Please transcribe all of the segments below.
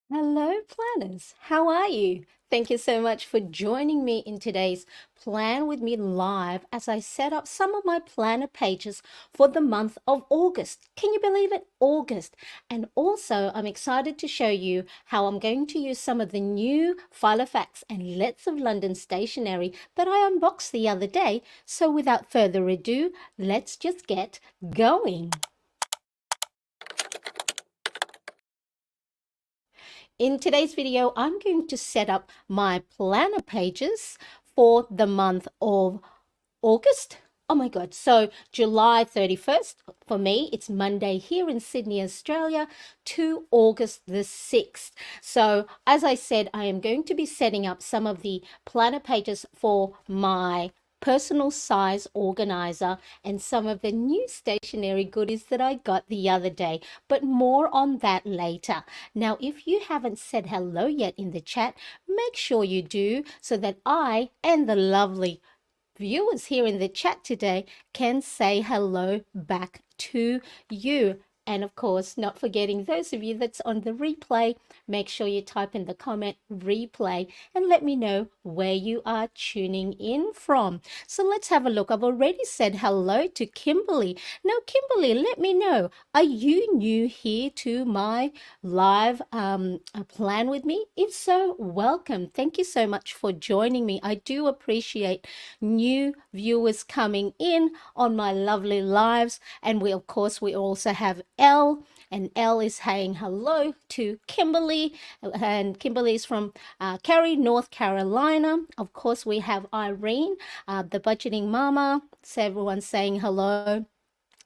Hello, planners. How are you? Thank you so much for joining me in today's Plan with Me live as I set up some of my planner pages for the month of August. Can you believe it? August. And also, I'm excited to show you how I'm going to use some of the new Filofax and Let's of London stationery that I unboxed the other day. So, without further ado, let's just get going. In today's video, I'm going to set up my planner pages for the month of August. Oh my God. So July 31st for me, it's Monday here in Sydney, Australia, to August the 6th. So as I said, I am going to be setting up some of the planner pages for my personal size organizer and some of the new stationery goodies that I got the other day, but more on that later. Now, if you haven't said hello yet in the chat, make sure you do so that I and the lovely viewers here in the chat today can say hello back to you. And of course, not forgetting those of you that's on the replay, make sure you type in the comment replay and let me know where you are tuning in from. So let's have a look. I've already said hello to Kimberly. Now, Kimberly, let me know, are you new here to my live plan with me? If so, welcome. Thank you so much for joining me. I do appreciate new viewers coming in on my lovely lives. And we, of course, we also have Elle, and Elle is saying hello to Kimberly, and Kimberly is from Cary, North Carolina. Of course, we have Irene, the budgeting mama. So everyone's saying hello.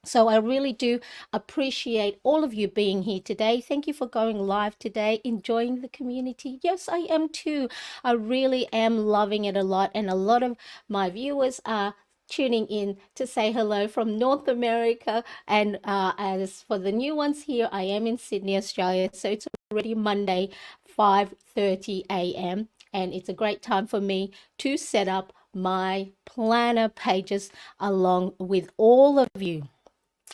So I really do appreciate all of you being here today. Thank you for going live today, enjoying the community. Yes, I am too. I really am loving it a lot, and a lot of my viewers are tuning in to say hello from North America. And as for the new ones here, I am in Sydney, Australia. So it's already Monday, 5:30 a.m. and it's a great time for me to set up my planner pages along with all of you.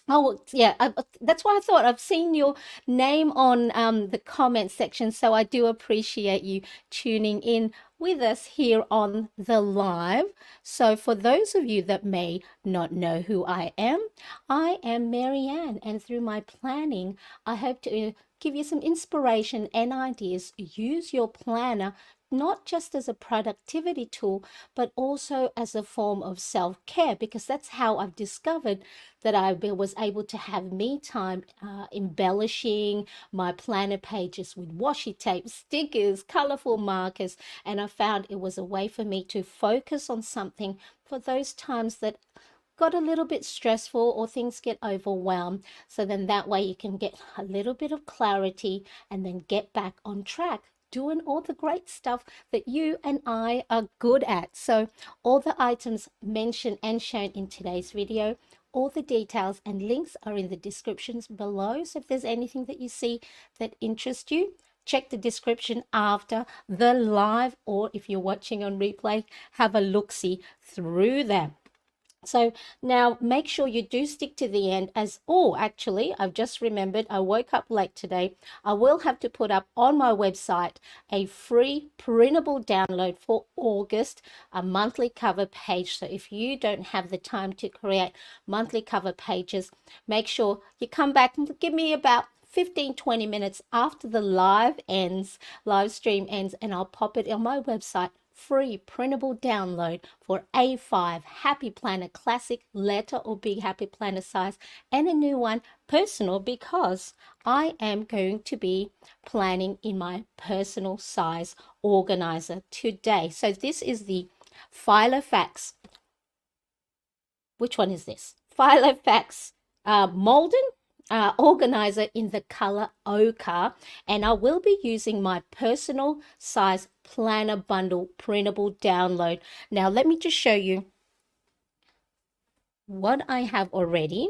Oh, yeah, that's why I thought I've seen your name on the comment section, so I do appreciate you tuning in with us here on the live. So for those of you that may not know who I am Marianne, and through my planning, I hope to give you some inspiration and ideas. Use your planner not just as a productivity tool, but also as a form of self-care, because that's how I've discovered that I was able to have me time embellishing my planner pages with washi tape, stickers, colorful markers, and I found it was a way for me to focus on something for those times that got a little bit stressful or things get overwhelmed. So then that way you can get a little bit of clarity and then get back on track doing all the great stuff that you and I are good at. So all the items mentioned and shown in today's video, all the details and links are in the descriptions below. So if there's anything that you see that interests you, check the description after the live, or if you're watching on replay, have a look-see through them. So now make sure you do stick to the end. As oh, actually, I've just remembered, I woke up late today. I will have to put up on my website a free printable download for August, a monthly cover page. So if you don't have the time to create monthly cover pages, make sure you come back and give me about 15-20 minutes after the live stream ends, and I'll pop it on my website. Free printable download for A5 Happy Planner Classic, letter or big Happy Planner size, and a new one, personal, because I am going to be planning in my personal size organizer today. So this is the Filofax. Which one is this? Filofax Malden organizer in the color ochre, and I will be using my personal size planner bundle printable download. Now let me just show you what I have already.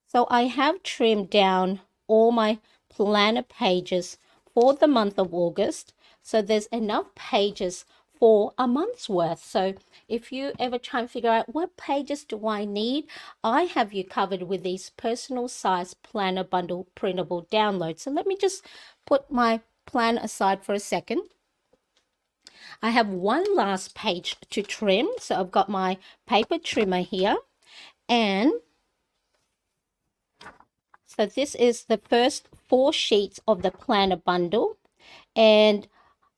So I have trimmed down all my planner pages for the month of August, so there's enough pages for a month's worth. So if you ever try and figure out what pages do I need, I have you covered with these personal size planner bundle printable downloads. So let me just put my plan aside for a second. I have one last page to trim. So I've got my paper trimmer here. And so this is the first 4 sheets of the planner bundle. And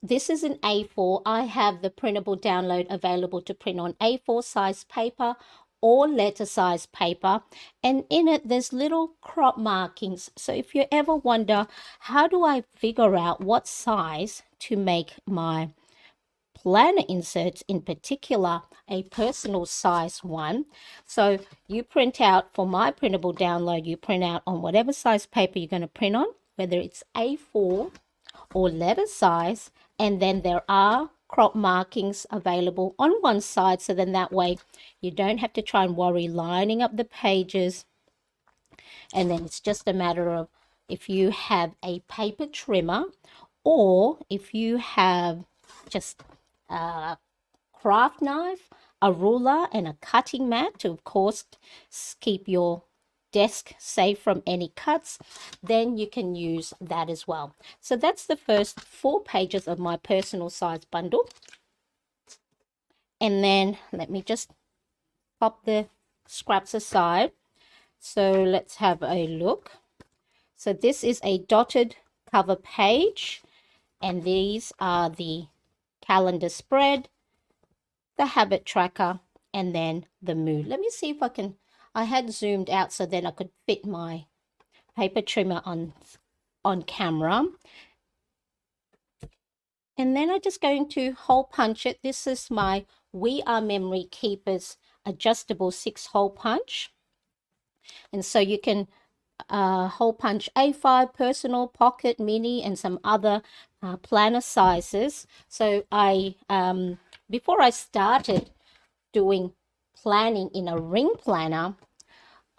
this is an A4. I have the printable download available to print on A4 size paper or letter size paper, and in it there's little crop markings. So if you ever wonder, how do I figure out what size to make my planner inserts, in particular a personal size one? So you print out, for my printable download, you print out on whatever size paper you're going to print on, whether it's A4 or letter size, and then there are crop markings available on one side, so then that way you don't have to try and worry lining up the pages. And then it's just a matter of, if you have a paper trimmer, or if you have just a craft knife, a ruler, and a cutting mat to, of course, keep your desk safe from any cuts, then you can use that as well. So that's the first 4 pages of my personal size bundle. And then let me just pop the scraps aside. So let's have a look. So this is a dotted cover page, and these are the calendar spread, the habit tracker, and then the mood. Let me see if I had zoomed out so then I could fit my paper trimmer on camera. And then I'm just going to hole punch it. This is my We Are Memory Keepers adjustable 6-hole punch. And so you can hole punch A5, personal, pocket, mini, and some other planner sizes. So before I started doing planning in a ring planner,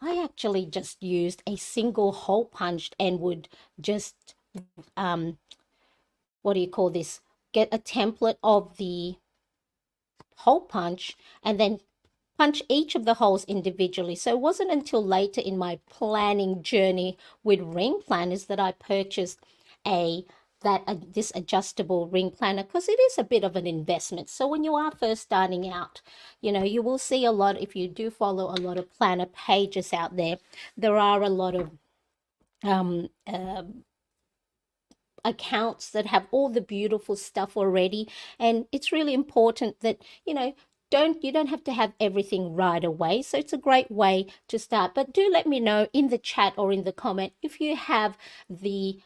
I actually just used a single hole punched and would just what do you call this, get a template of the hole punch and then punch each of the holes individually. So it wasn't until later in my planning journey with ring planners that I purchased this adjustable ring planner, because it is a bit of an investment. So when you are first starting out, you will see a lot, if you do follow a lot of planner pages out there, there are a lot of accounts that have all the beautiful stuff already, and it's really important that you don't have to have everything right away. So it's a great way to start. But do let me know in the chat or in the comment if you have the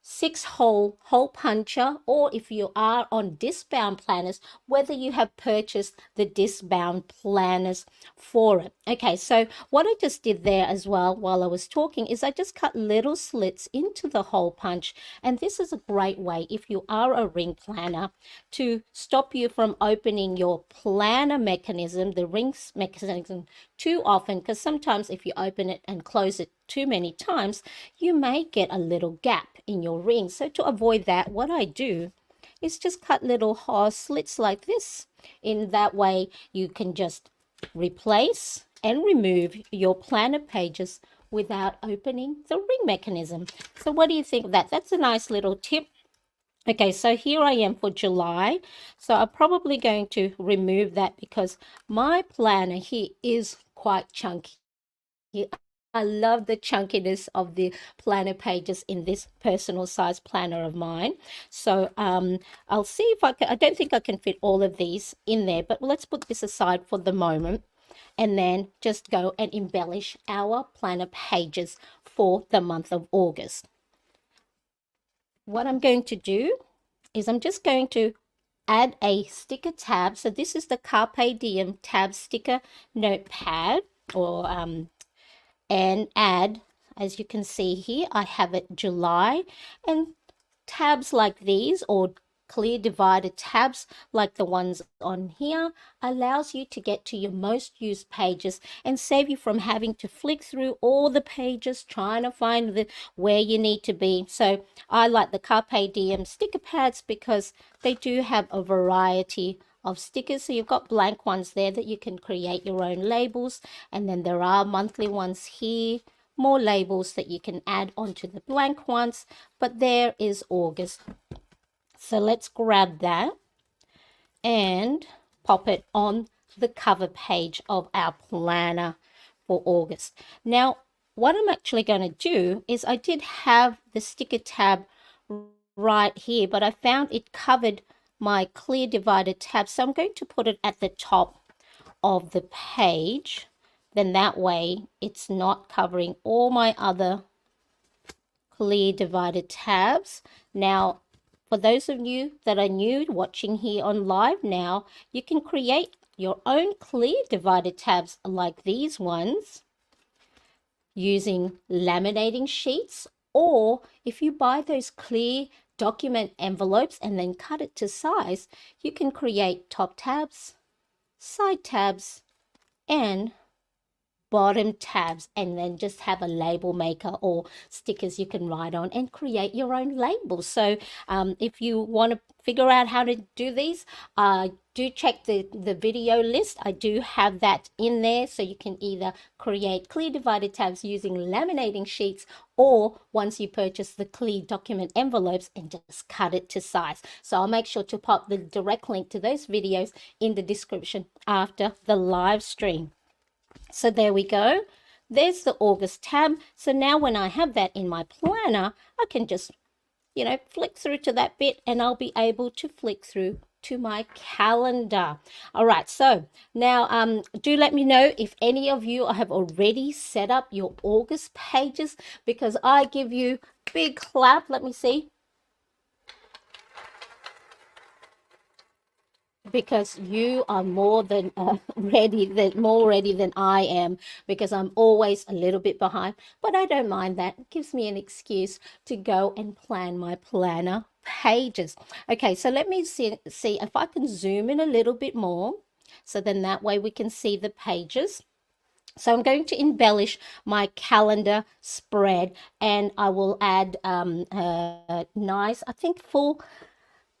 6-hole hole puncher, or if you are on disc bound planners, whether you have purchased the disc bound planners for it. Okay, so what I just did there as well while I was talking is I just cut little slits into the hole punch, and this is a great way, if you are a ring planner, to stop you from opening your planner mechanism, the rings mechanism, too often, because sometimes if you open it and close it too many times, you may get a little gap in your ring. So to avoid that, what I do is just cut little slits like this. In that way, you can just replace and remove your planner pages without opening the ring mechanism. So what do you think of that? That's a nice little tip. Okay, so here I am for July. So I'm probably going to remove that because my planner here is quite chunky. I love the chunkiness of the planner pages in this personal size planner of mine. So I'll see if I don't think I can fit all of these in there, but let's put this aside for the moment and then just go and embellish our planner pages for the month of August. What I'm going to do is I'm just going to add a sticker tab. So this is the Carpe Diem tab sticker notepad, or and add, as you can see here, I have it July, and tabs like these, or clear divided tabs like the ones on here, allows you to get to your most used pages and save you from having to flick through all the pages trying to find where you need to be. So I like the Carpe Diem sticker pads because they do have a variety of stickers. So you've got blank ones there that you can create your own labels, and then there are monthly ones here more labels that you can add onto the blank ones, but there is August. So let's grab that and pop it on the cover page of our planner for August. Now, what I'm actually going to do is I did have the sticker tab right here, but I found it covered my clear divided tab. So I'm going to put it at the top of the page. Then that way it's not covering all my other clear divided tabs. Now, for those of you that are new watching here on live now, you can create your own clear divided tabs like these ones using laminating sheets, or if you buy those clear document envelopes and then cut it to size, you can create top tabs, side tabs, and bottom tabs, and then just have a label maker or stickers you can write on and create your own labels. So if you want to figure out how to do these, do check the video list. I do have that in there, so you can either create clear divided tabs using laminating sheets, or once you purchase the clear document envelopes and just cut it to size. So I'll make sure to pop the direct link to those videos in the description after the live stream. So there we go. There's the August tab. So now when I have that in my planner, I can just, flick through to that bit, and I'll be able to flick through to my calendar. All right, so now do let me know if any of you have already set up your August pages, because I give you big clap. Let me see. Because you are more than ready than I am, because I'm always a little bit behind, but I don't mind that. It gives me an excuse to go and plan my planner pages. Okay, so let me see if I can zoom in a little bit more, so then that way we can see the pages. So I'm going to embellish my calendar spread, and I will add nice, I think full.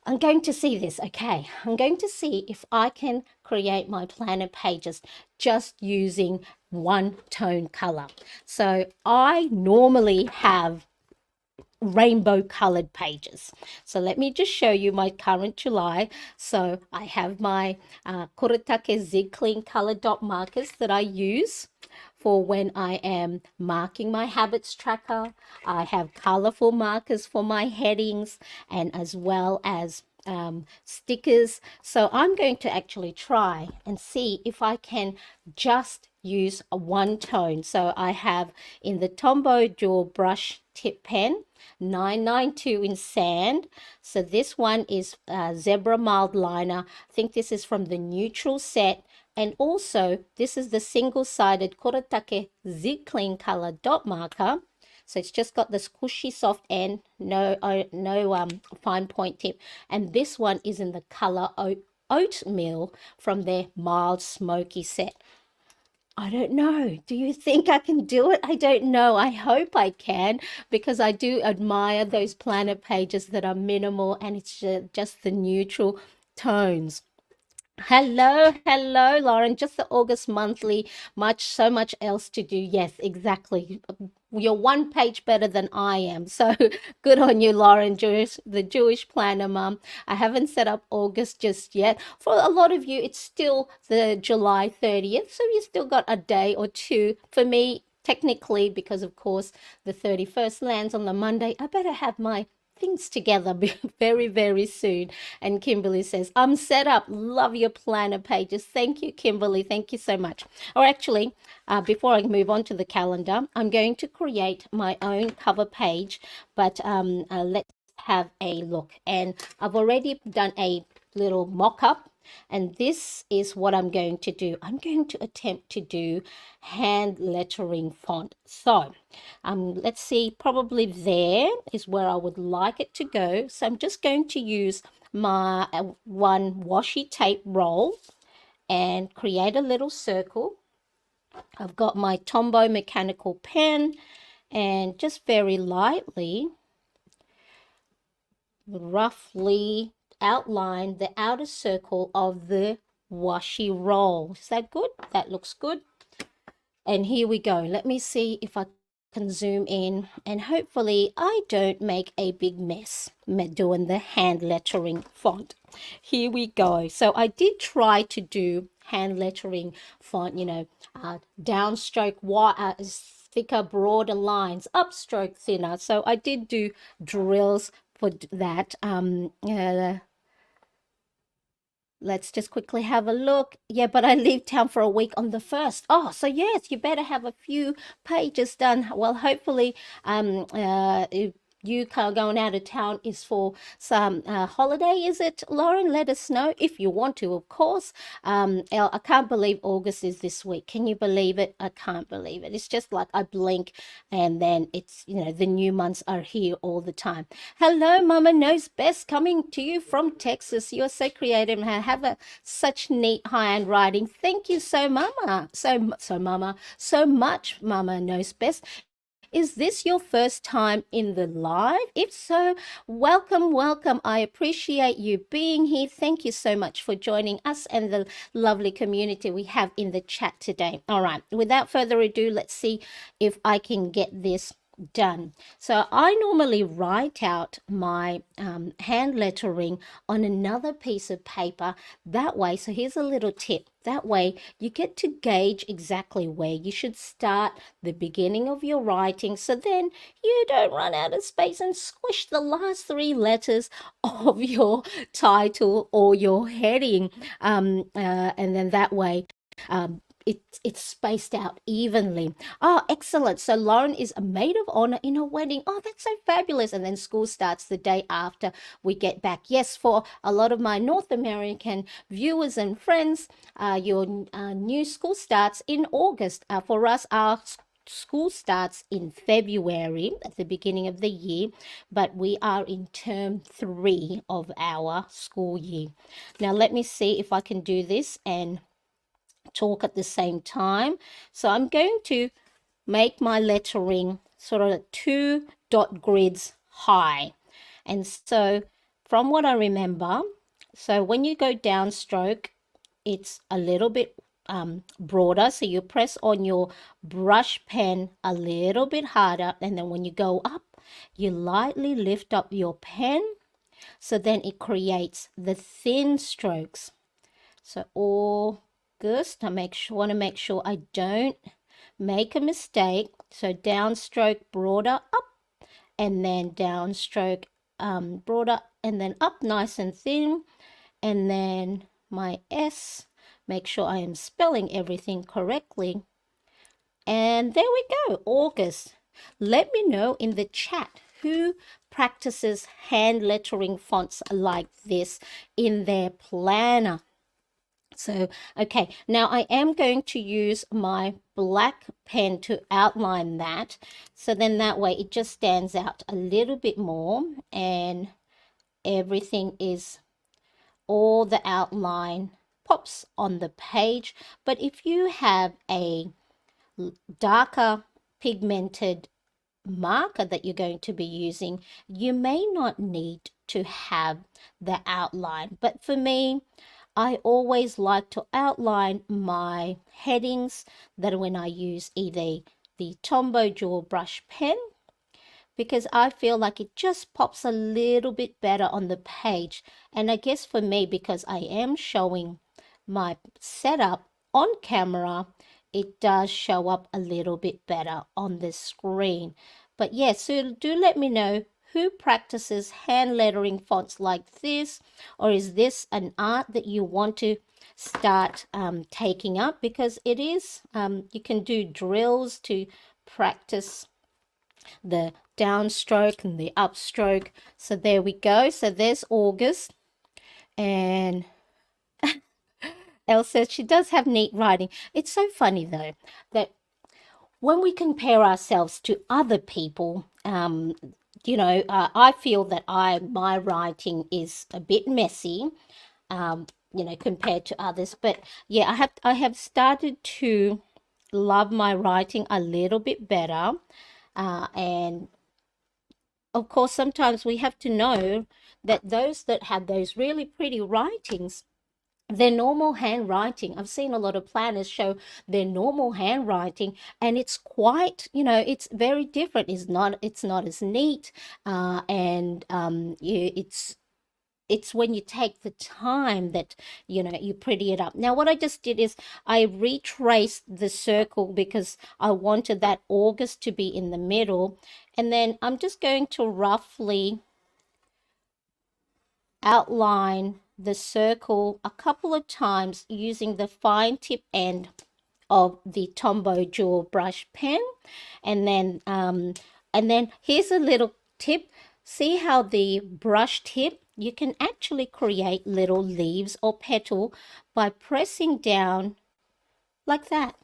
I'm going to see this, okay. I'm going to see if I can create my planner pages just using one tone color. So I normally have rainbow colored pages. So let me just show you my current July. So I have my Kuretake Zig Clean color dot markers that I use for when I am marking my habits tracker. I have colorful markers for my headings, and as well as stickers. So I'm going to actually try and see if I can just use a one tone. So I have in the Tombow dual brush tip pen 992 in sand. So this one is zebra mild liner. I think this is from the neutral set. And also this is the single-sided Kuretake Zig Clean color dot marker. So it's just got this squishy soft end, no fine point tip. And this one is in the color oatmeal from their mild smoky set. I don't know. Do you think I can do it? I don't know. I hope I can, because I do admire those planner pages that are minimal and it's just the neutral tones. Hello, Lauren. Just the August monthly, so much else to do. Yes, exactly. You're one page better than I am. So good on you, Lauren, the Jewish planner mom. I haven't set up August just yet. For a lot of you, it's still the July 30th. So you still got a day or two. For me, technically, because of course the 31st lands on the Monday, I better have my things together very, very soon. And Kimberly says, I'm set up. Love your planner pages. Thank you, Kimberly. Thank you so much. Or actually, before I move on to the calendar, I'm going to create my own cover page, but let's have a look. And I've already done a little mock-up, and this is what I'm going to do. I'm going to attempt to do hand lettering font. So let's see, probably there is where I would like it to go. So I'm just going to use my one washi tape roll and create a little circle. I've got my Tombow mechanical pen, and just very lightly, roughly outline the outer circle of the washi roll. Is that good? That looks good. And here we go. Let me see if I can zoom in, and hopefully I don't make a big mess doing the hand lettering font. Here we go. So I did try to do hand lettering font, downstroke thicker, broader lines, upstroke thinner. So I did do drills for that. Let's just quickly have a look. Yeah, but I leave town for a week on the 1st. Oh, so yes, you better have a few pages done. Well, hopefully, if you going out of town is for some holiday, is it, Lauren? Let us know if you want to, of course. I can't believe August is this week. Can you believe it? I can't believe it. It's just like I blink and then it's, the new months are here all the time. Hello, Mama Knows Best, coming to you from Texas. You're so creative and have such neat handwriting. Thank you so, Mama. So much, Mama Knows Best. Is this your first time in the live? If so, welcome, welcome. I appreciate you being here. Thank you so much for joining us and the lovely community we have in the chat today. All right, without further ado, let's see if I can get this done. So I normally write out my hand lettering on another piece of paper that way. So here's a little tip. That way you get to gauge exactly where you should start the beginning of your writing, so then you don't run out of space and squish the last 3 letters of your title or your heading, and then that way it's spaced out evenly. Oh, excellent. So Lauren is a maid of honor in a wedding. Oh, that's so fabulous. And then school starts the day after we get back. Yes, for a lot of my North American viewers and friends, your new school starts in August. For us, our school starts in February at the beginning of the year, but we are in term 3 of our school year. Now, let me see if I can do this and talk at the same time. So I'm going to make my lettering sort of 2 dot grids high. And so from what I remember, so when you go downstroke, it's a little bit broader. So you press on your brush pen a little bit harder. And then when you go up, you lightly lift up your pen. So then it creates the thin strokes. So August, I want to make sure I don't make a mistake. So downstroke broader up, and then downstroke broader, and then up nice and thin, and then my S, make sure I am spelling everything correctly. And there we go, August. Let me know in the chat who practices hand lettering fonts like this in their planner. So, okay, now I am going to use my black pen to outline that. So then that way it just stands out a little bit more and everything is, all the outline pops on the page. But if you have a darker pigmented marker that you're going to be using, you may not need to have the outline. But for me, I always like to outline my headings that when I use either the Tombow Dual Brush pen, because I feel like it just pops a little bit better on the page. And I guess for me, because I am showing my setup on camera, it does show up a little bit better on the screen. But yes, so do let me know who practices hand lettering fonts like this, or is this an art that you want to start taking up? Because it is, you can do drills to practice the downstroke and the upstroke. So there we go. So there's August, and Elle says she does have neat writing. It's so funny though that when we compare ourselves to other people, I feel that my writing is a bit messy, compared to others. But yeah, I have started to love my writing a little bit better, and of course, sometimes we have to know that those that have those really pretty writings their normal handwriting. I've seen a lot of planners show their normal handwriting, and it's quite, it's very different. It's not as neat, and it's when you take the time that you pretty it up. Now what I just did is I retraced the circle because I wanted that August to be in the middle, and then I'm just going to roughly outline the circle a couple of times using the fine tip end of the Tombow Jewel brush pen. And then here's a little tip. See how the brush tip, you can actually create little leaves or petal by pressing down like that,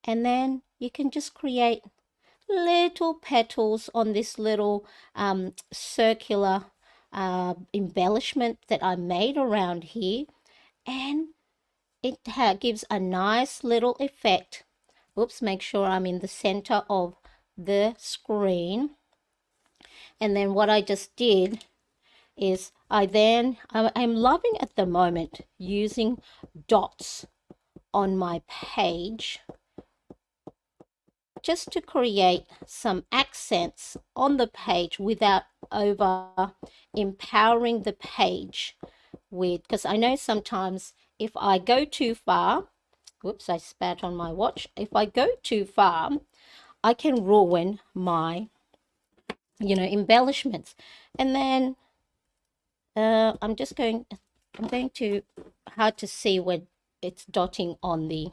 and then you can just create little petals on this little circular embellishment that I made around here, and it gives a nice little effect. Oops, make sure I'm in the center of the screen. And then what I just did is I'm loving at the moment using dots on my page just to create some accents on the page without over empowering the page with, because I know sometimes if I go too far, whoops, I spat on my watch. If I go too far, I can ruin my, embellishments. And then I'm going to, hard to see when it's dotting on the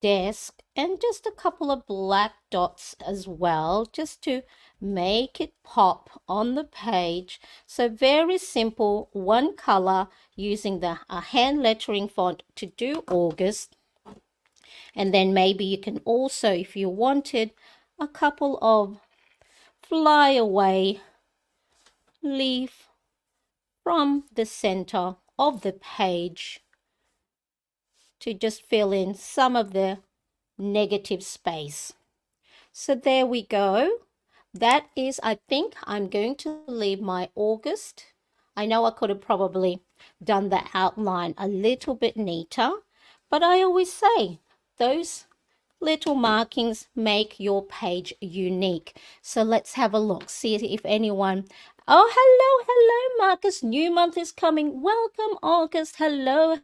desk, and just a couple of black dots as well, just to make it pop on the page. So very simple, one color, using the hand lettering font to do August. And then maybe you can also, if you wanted, a couple of flyaway leaf from the center of the page to just fill in some of the negative space. So there we go. That is, I think I'm going to leave my August. I know I could have probably done the outline a little bit neater, but I always say those little markings make your page unique. So let's have a look, see if anyone. Oh, hello, Marcus. New month is coming. Welcome, August. Hello,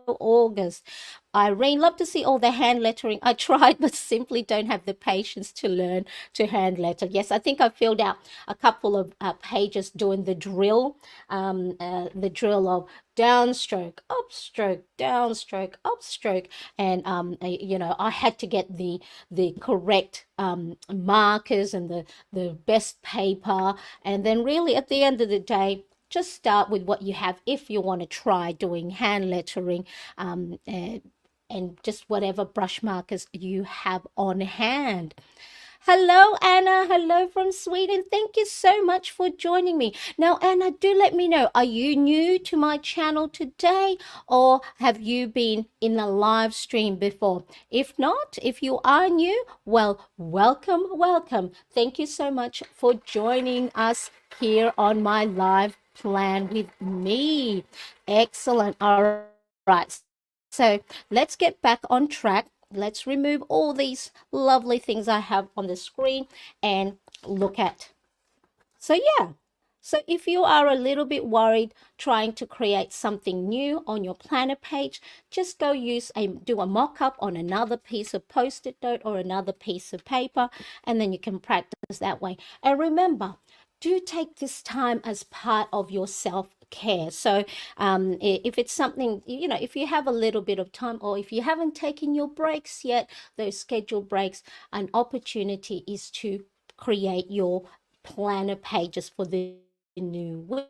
August. Irene, love to see all the hand lettering. I tried, but simply don't have the patience to learn to hand letter. Yes, I think I filled out a couple of pages doing the drill of downstroke, upstroke, downstroke, upstroke, and I had to get the correct markers and the best paper, and then really at the end of the day, just start with what you have if you want to try doing hand lettering, and just whatever brush markers you have on hand. Hello, Anna. Hello from Sweden. Thank you so much for joining me. Now, Anna, do let me know, are you new to my channel today, or have you been in a live stream before? If not, if you are new, well, welcome. Thank you so much for joining us here on my live plan with me. Excellent. All right. So let's get back on track. Let's remove all these lovely things I have on the screen and look at. So yeah, so if you are a little bit worried trying to create something new on your planner page, just go do a mock-up on another piece of post-it note or another piece of paper, and then you can practice that way. And remember, do take this time as part of your self-care. So if it's something, if you have a little bit of time, or if you haven't taken your breaks yet, those scheduled breaks, an opportunity is to create your planner pages for the new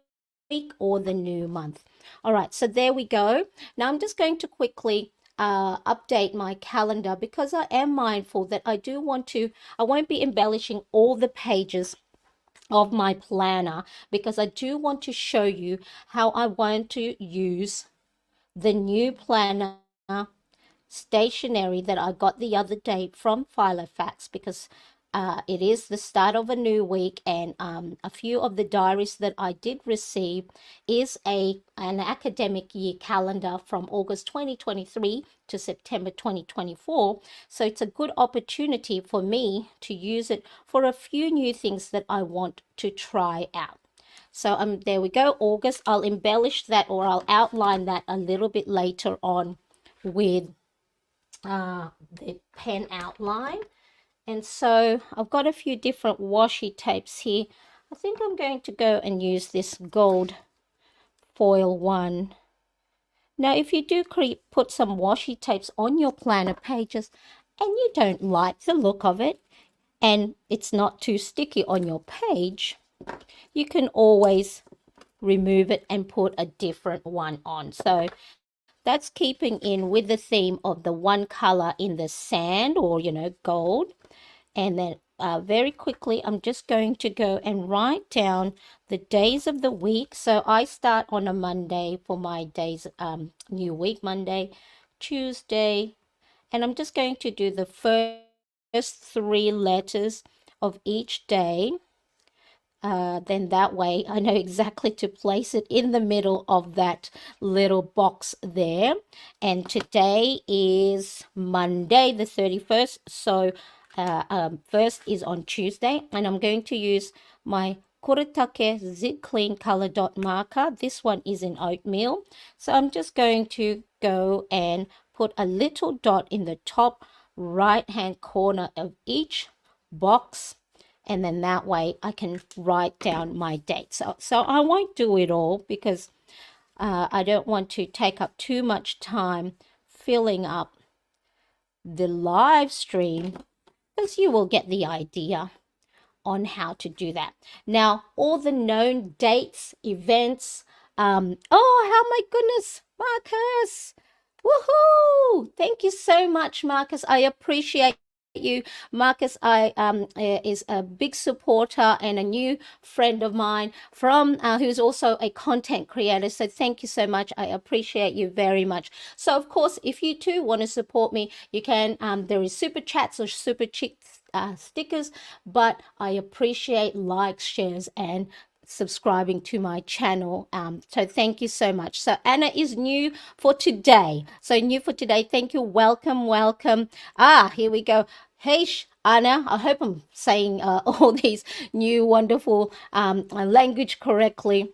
week or the new month. All right, so there we go. Now I'm just going to quickly update my calendar, because I am mindful that I won't be embellishing all the pages of my planner, because I do want to show you how I want to use the new planner stationery that I got the other day from Filofax, because it is the start of a new week, and a few of the diaries that I did receive is an academic year calendar from August 2023 to September 2024. So it's a good opportunity for me to use it for a few new things that I want to try out. So there we go, August. I'll embellish that, or I'll outline that a little bit later on with the pen outline. And so I've got a few different washi tapes here. I think I'm going to go and use this gold foil one. Now, if you do put some washi tapes on your planner pages and you don't like the look of it and it's not too sticky on your page, you can always remove it and put a different one on. So that's keeping in with the theme of the one color in the sand, or gold. And then very quickly, I'm just going to go and write down the days of the week. So I start on a Monday for my days, new week, Monday, Tuesday, and I'm just going to do the first 3 letters of each day. Then that way I know exactly to place it in the middle of that little box there. And today is Monday the 31st, so first is on Tuesday, and I'm going to use my Kuretake Zip Clean Color Dot marker. This one is in oatmeal, so I'm just going to go and put a little dot in the top right hand corner of each box, and then that way I can write down my date. So I won't do it all because I don't want to take up too much time filling up the live stream, because you will get the idea on how to do that. Now, all the known dates, events, oh my goodness, Marcus, woohoo! Thank you so much, Marcus. I appreciate you. Marcus is a big supporter and a new friend of mine from who's also a content creator, so thank you so much. I appreciate you very much. So of course, if you too want to support me, you can. There is super chats or super chicks stickers, but I appreciate likes, shares, and subscribing to my channel. So thank you so much. So Anna is new for today. So new for today. Thank you. Welcome. Here we go. Hey, Anna, I hope I'm saying all these new wonderful language correctly.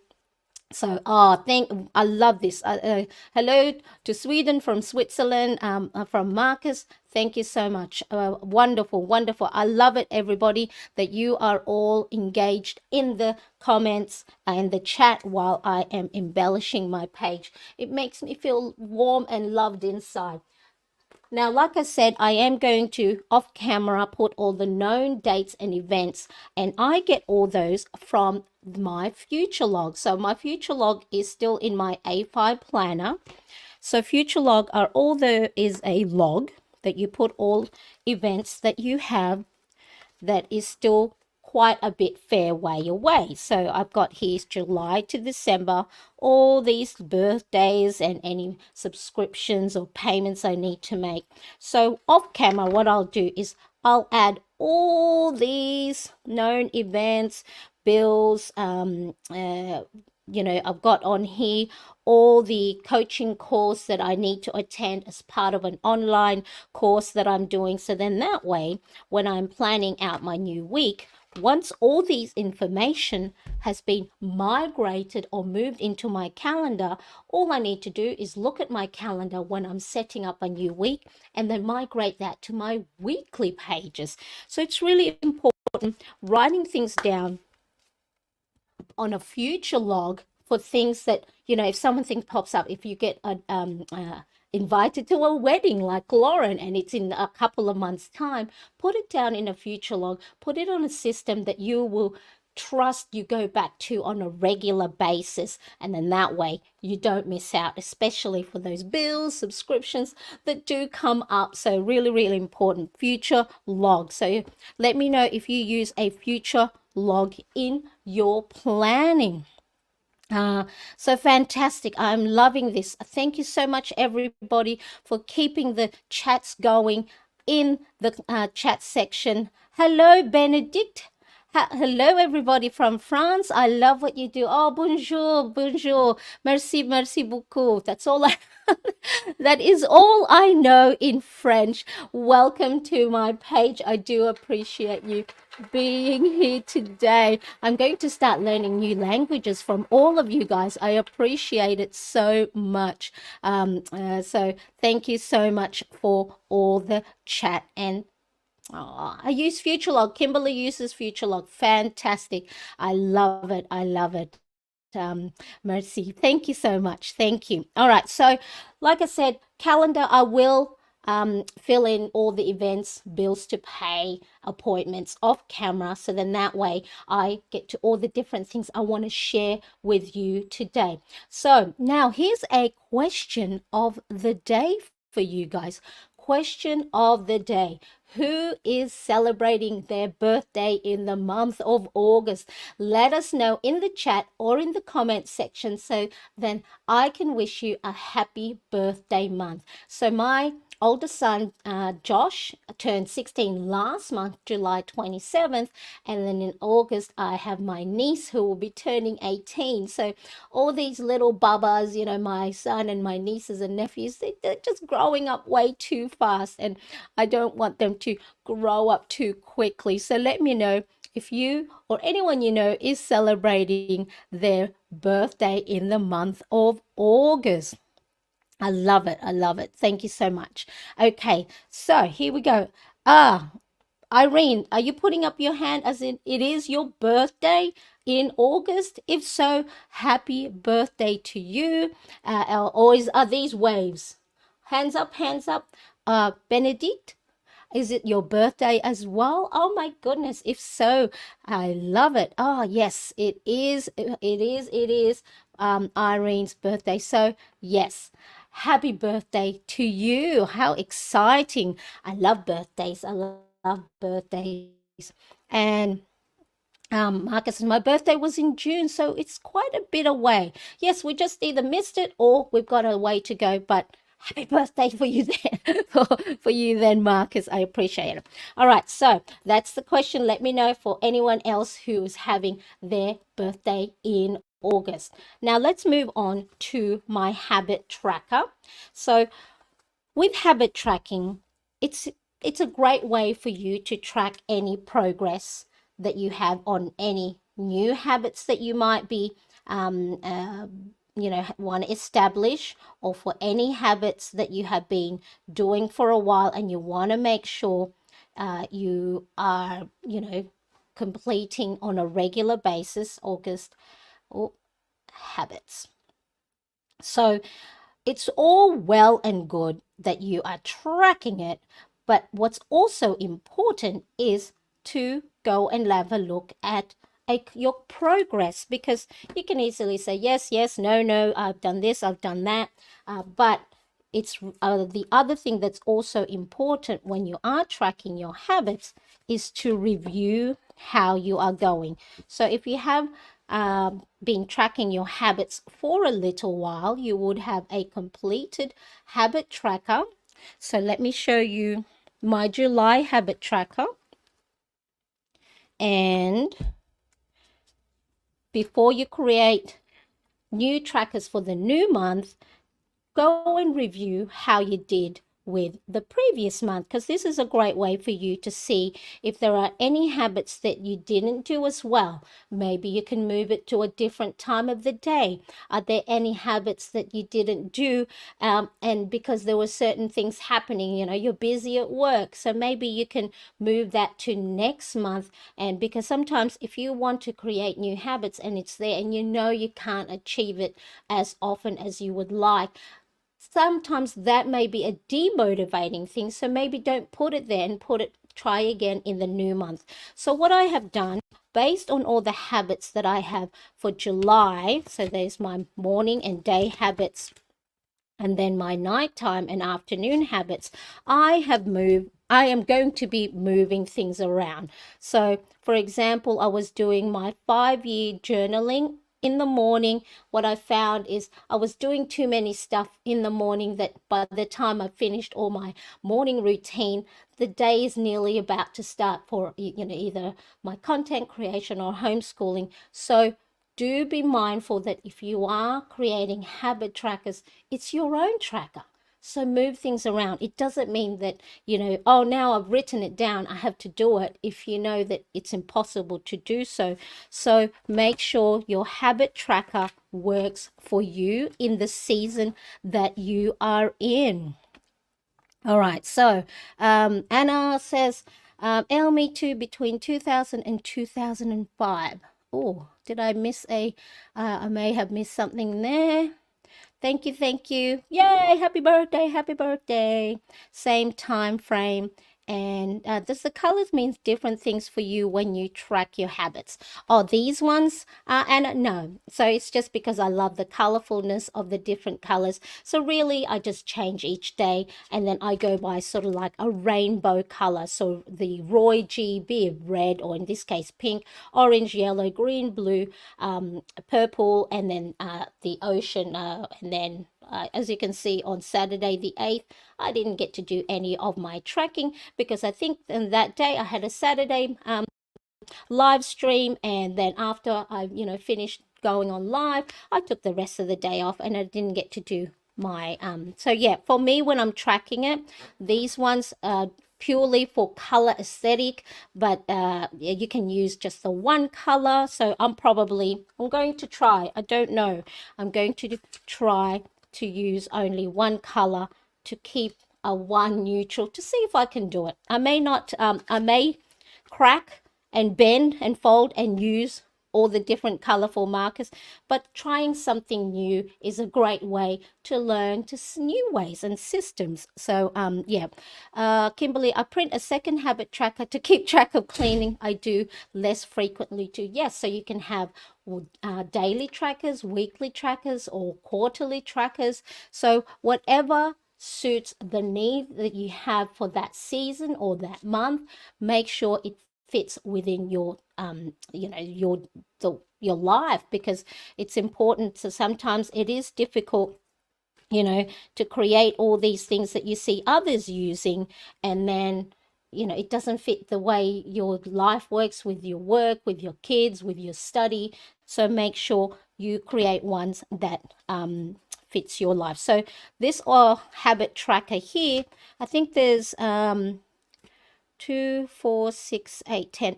So, I love this. Hello to Sweden from Switzerland, from Marcus. Thank you so much. Wonderful. I love it, everybody, that you are all engaged in the comments and the chat while I am embellishing my page. It makes me feel warm and loved inside. Now, like I said, I am going to, off camera, put all the known dates and events, and I get all those from my future log. So my future log is still in my A5 planner. So future log is a log that you put all events that you have that is still quite a bit fair way away. So I've got here's July to December, all these birthdays and any subscriptions or payments I need to make. So off camera, what I'll do is I'll add all these known events, bills, I've got on here all the coaching course that I need to attend as part of an online course that I'm doing. So then that way, when I'm planning out my new week, once all these information has been migrated or moved into my calendar, all I need to do is look at my calendar when I'm setting up a new week and then migrate that to my weekly pages. So it's really important writing things down on a future log for things that, if something pops up, if you get invited to a wedding like Lauren and it's in a couple of months' time, put it down in a future log, put it on a system that you will trust you go back to on a regular basis, and then that way you don't miss out, especially for those bills, subscriptions that do come up. So really important, future log. So let me know if you use a future log in your planning. So fantastic. I'm loving this. Thank you so much, everybody, for keeping the chats going in the chat section Hello, Benedict. Hello, everybody from France. I love what you do. Oh, bonjour, bonjour. Merci, merci beaucoup. That's all I. That is all I know in French. Welcome to my page. I do appreciate you being here today. I'm going to start learning new languages from all of you guys. I appreciate it so much. So thank you so much for all the chat and I use FutureLog. Kimberly uses FutureLog. Fantastic. I love it. I love it. Mercy. Thank you so much. Thank you. All right. So, like I said, calendar, I will fill in all the events, bills to pay, appointments off camera. So then that way I get to all the different things I want to share with you today. So now here's a question of the day for you guys. Question of the day. Who is celebrating their birthday in the month of August? Let us know in the chat or in the comment section so then I can wish you a happy birthday month. So my older son, Josh, turned 16 last month, July 27th. And then in August, I have my niece who will be turning 18. So all these little babas, you know, my son and my nieces and nephews, they're just growing up way too fast. And I don't want them to grow up too quickly. So let me know if you or anyone you know is celebrating their birthday in the month of August. I love it. I love it. Thank you so much. Okay, so here we go. Irene, are you putting up your hand as in it is your birthday in August? If so, happy birthday to you. Are these waves? Hands up, hands up. Benedict, is it your birthday as well? Oh my goodness. If so, I love it. Oh, yes, it is. It is Irene's birthday. So, yes. Happy birthday to you. How exciting. I love birthdays. I love birthdays. And Marcus, my birthday was in June, so it's quite a bit away. Yes, we just either missed it or we've got a way to go, but happy birthday for you then, for you then, Marcus. I appreciate it. All right, so that's the question. Let me know for anyone else who's having their birthday in August. Now let's move on to my habit tracker. So with habit tracking, it's a great way for you to track any progress that you have on any new habits that you might be want to establish, or for any habits that you have been doing for a while and you want to make sure you are completing on a regular basis. August habits. So it's all well and good that you are tracking it, but what's also important is to go and have a look at your progress, because you can easily say yes, yes, no, no, I've done this, I've done that, but it's the other thing that's also important when you are tracking your habits is to review how you are going. So if you have been tracking your habits for a little while, you would have a completed habit tracker. So let me show you my July habit tracker. And before you create new trackers for the new month, go and review how you did with the previous month, because this is a great way for you to see if there are any habits that you didn't do as well. Maybe you can move it to a different time of the day. Are there any habits that you didn't do and because there were certain things happening, you're busy at work, so maybe you can move that to next month. And because sometimes if you want to create new habits and it's there and you can't achieve it as often as you would like, sometimes that may be a demotivating thing. So maybe don't put it there and try again in the new month. So what I have done, based on all the habits that I have for July, so there's my morning and day habits, and then my nighttime and afternoon habits, I am going to be moving things around. So for example, I was doing my 5-year journaling in the morning, what I found is I was doing too many stuff in the morning that by the time I finished all my morning routine, the day is nearly about to start for, either my content creation or homeschooling. So do be mindful that if you are creating habit trackers, it's your own tracker. So move things around. It doesn't mean that, oh, now I've written it down, I have to do it, if you know that it's impossible to do so. So make sure your habit tracker works for you in the season that you are in. All right, so Anna says, me too, between 2000 and 2005. Oh, did I miss I may have missed something there. Thank you, thank you. Yay, happy birthday, happy birthday. Same time frame. And does the colors mean different things for you when you track your habits? Oh, these ones? And no. So it's just because I love the colorfulness of the different colors. So really, I just change each day, and then I go by sort of like a rainbow color. So the Roy G, be it red, or in this case, pink, orange, yellow, green, blue, purple, and then the ocean, and then as you can see on Saturday the 8th, I didn't get to do any of my tracking because I think in that day I had a Saturday live stream, and then after I finished going on live, I took the rest of the day off and I didn't get to do my so yeah, for me, when I'm tracking it, these ones are purely for color aesthetic, but you can use just the one color. So I'm going to try, I don't know, I'm going to try to use only one color to keep a one neutral, to see if I can do it. I may not, I may crack and bend and fold and use all the different colorful markers, but trying something new is a great way to learn new ways and systems. So yeah, Kimberly, I print a second habit tracker to keep track of cleaning. I do less frequently too. Yes, so you can have daily trackers, weekly trackers, or quarterly trackers. So whatever suits the need that you have for that season or that month, make sure it fits within your your life, because it's important. So sometimes it is difficult to create all these things that you see others using, and then it doesn't fit the way your life works, with your work, with your kids, with your study. So make sure you create ones that fits your life. So this habit tracker here, I think there's 2, 4, 6, 8, 10,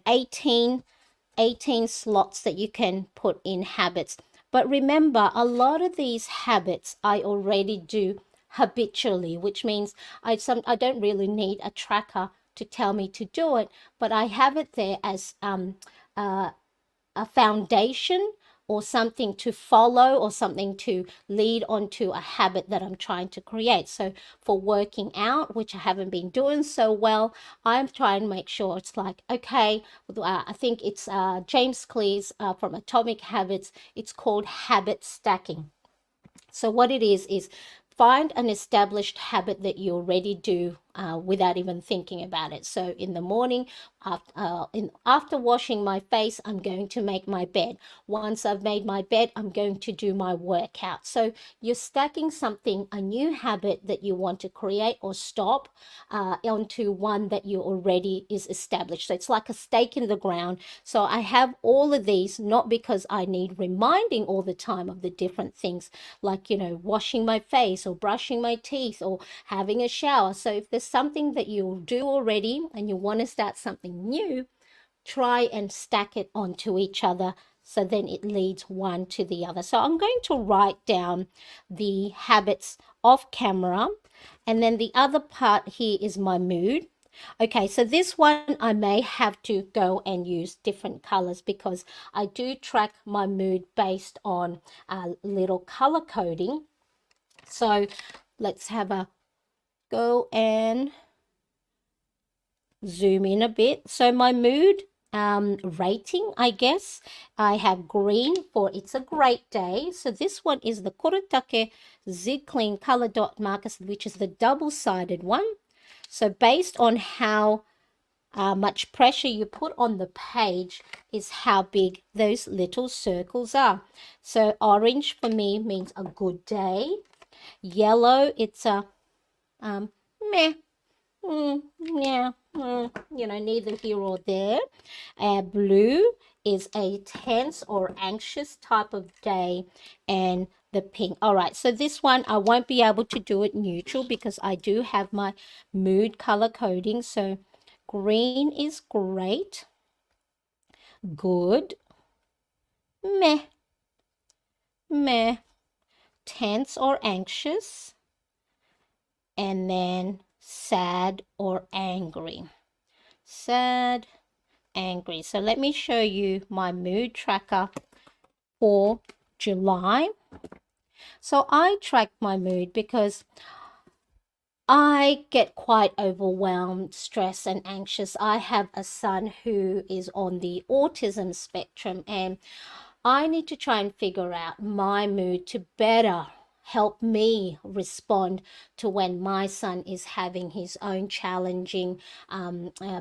18 slots that you can put in habits. But remember, a lot of these habits I already do habitually, which means I don't really need a tracker to tell me to do it, but I have it there as a foundation, or something to follow, or something to lead onto a habit that I'm trying to create. So for working out, which I haven't been doing so well, I'm trying to make sure it's like, okay, I think it's James Clear's from Atomic Habits, it's called habit stacking. So what it is find an established habit that you already do without even thinking about it. So in the morning, after washing my face, I'm going to make my bed. Once I've made my bed, I'm going to do my workout. So you're stacking something, a new habit that you want to create or stop, onto one that you already is established. So it's like a stake in the ground. So I have all of these, not because I need reminding all the time of the different things, like washing my face or brushing my teeth or having a shower. So if there's something that you do already and you want to start something new, try and stack it onto each other, so then it leads one to the other. So I'm going to write down the habits off camera, and then the other part here is my mood. Okay, so this one I may have to go and use different colors, because I do track my mood based on little color coding. So let's have a go and zoom in a bit. So my mood rating, I guess, I have green for it's a great day. So this one is the Kurotake Zig Clean Color Dot Markers, which is the double-sided one. So based on how much pressure you put on the page is how big those little circles are. So orange for me means a good day. Yellow, it's a meh, yeah, neither here or there. Blue is a tense or anxious type of day, and the pink. All right, so this one I won't be able to do it neutral because I do have my mood color coding. So green is great, good, meh, meh, tense or anxious, and then sad or angry. Sad, angry. So let me show you my mood tracker for July. So I track my mood because I get quite overwhelmed, stressed, and anxious. I have a son who is on the autism spectrum, and I need to try and figure out my mood to better help me respond to when my son is having his own challenging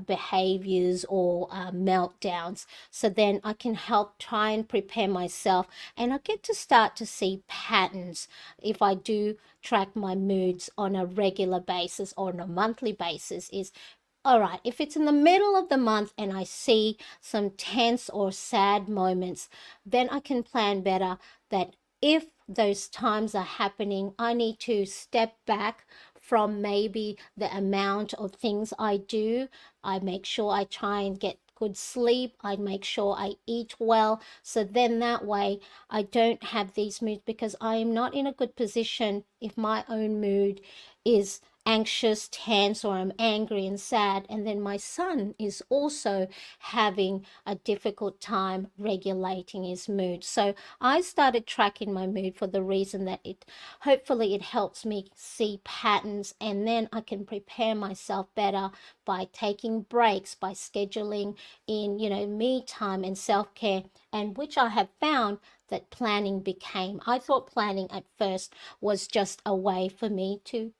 behaviors or meltdowns. So then I can help try and prepare myself, and I get to start to see patterns if I do track my moods on a regular basis or on a monthly basis. Is all right, if it's in the middle of the month and I see some tense or sad moments, then I can plan better that if those times are happening, I need to step back from maybe the amount of things I do. I make sure I try and get good sleep. I make sure I eat well. So then that way I don't have these moods, because I am not in a good position if my own mood is anxious, tense, or I'm angry and sad, and then my son is also having a difficult time regulating his mood. So I started tracking my mood for the reason that hopefully it helps me see patterns, and then I can prepare myself better by taking breaks, by scheduling in, me time and self-care, and which I have found that planning became. I thought planning at first was just a way for me to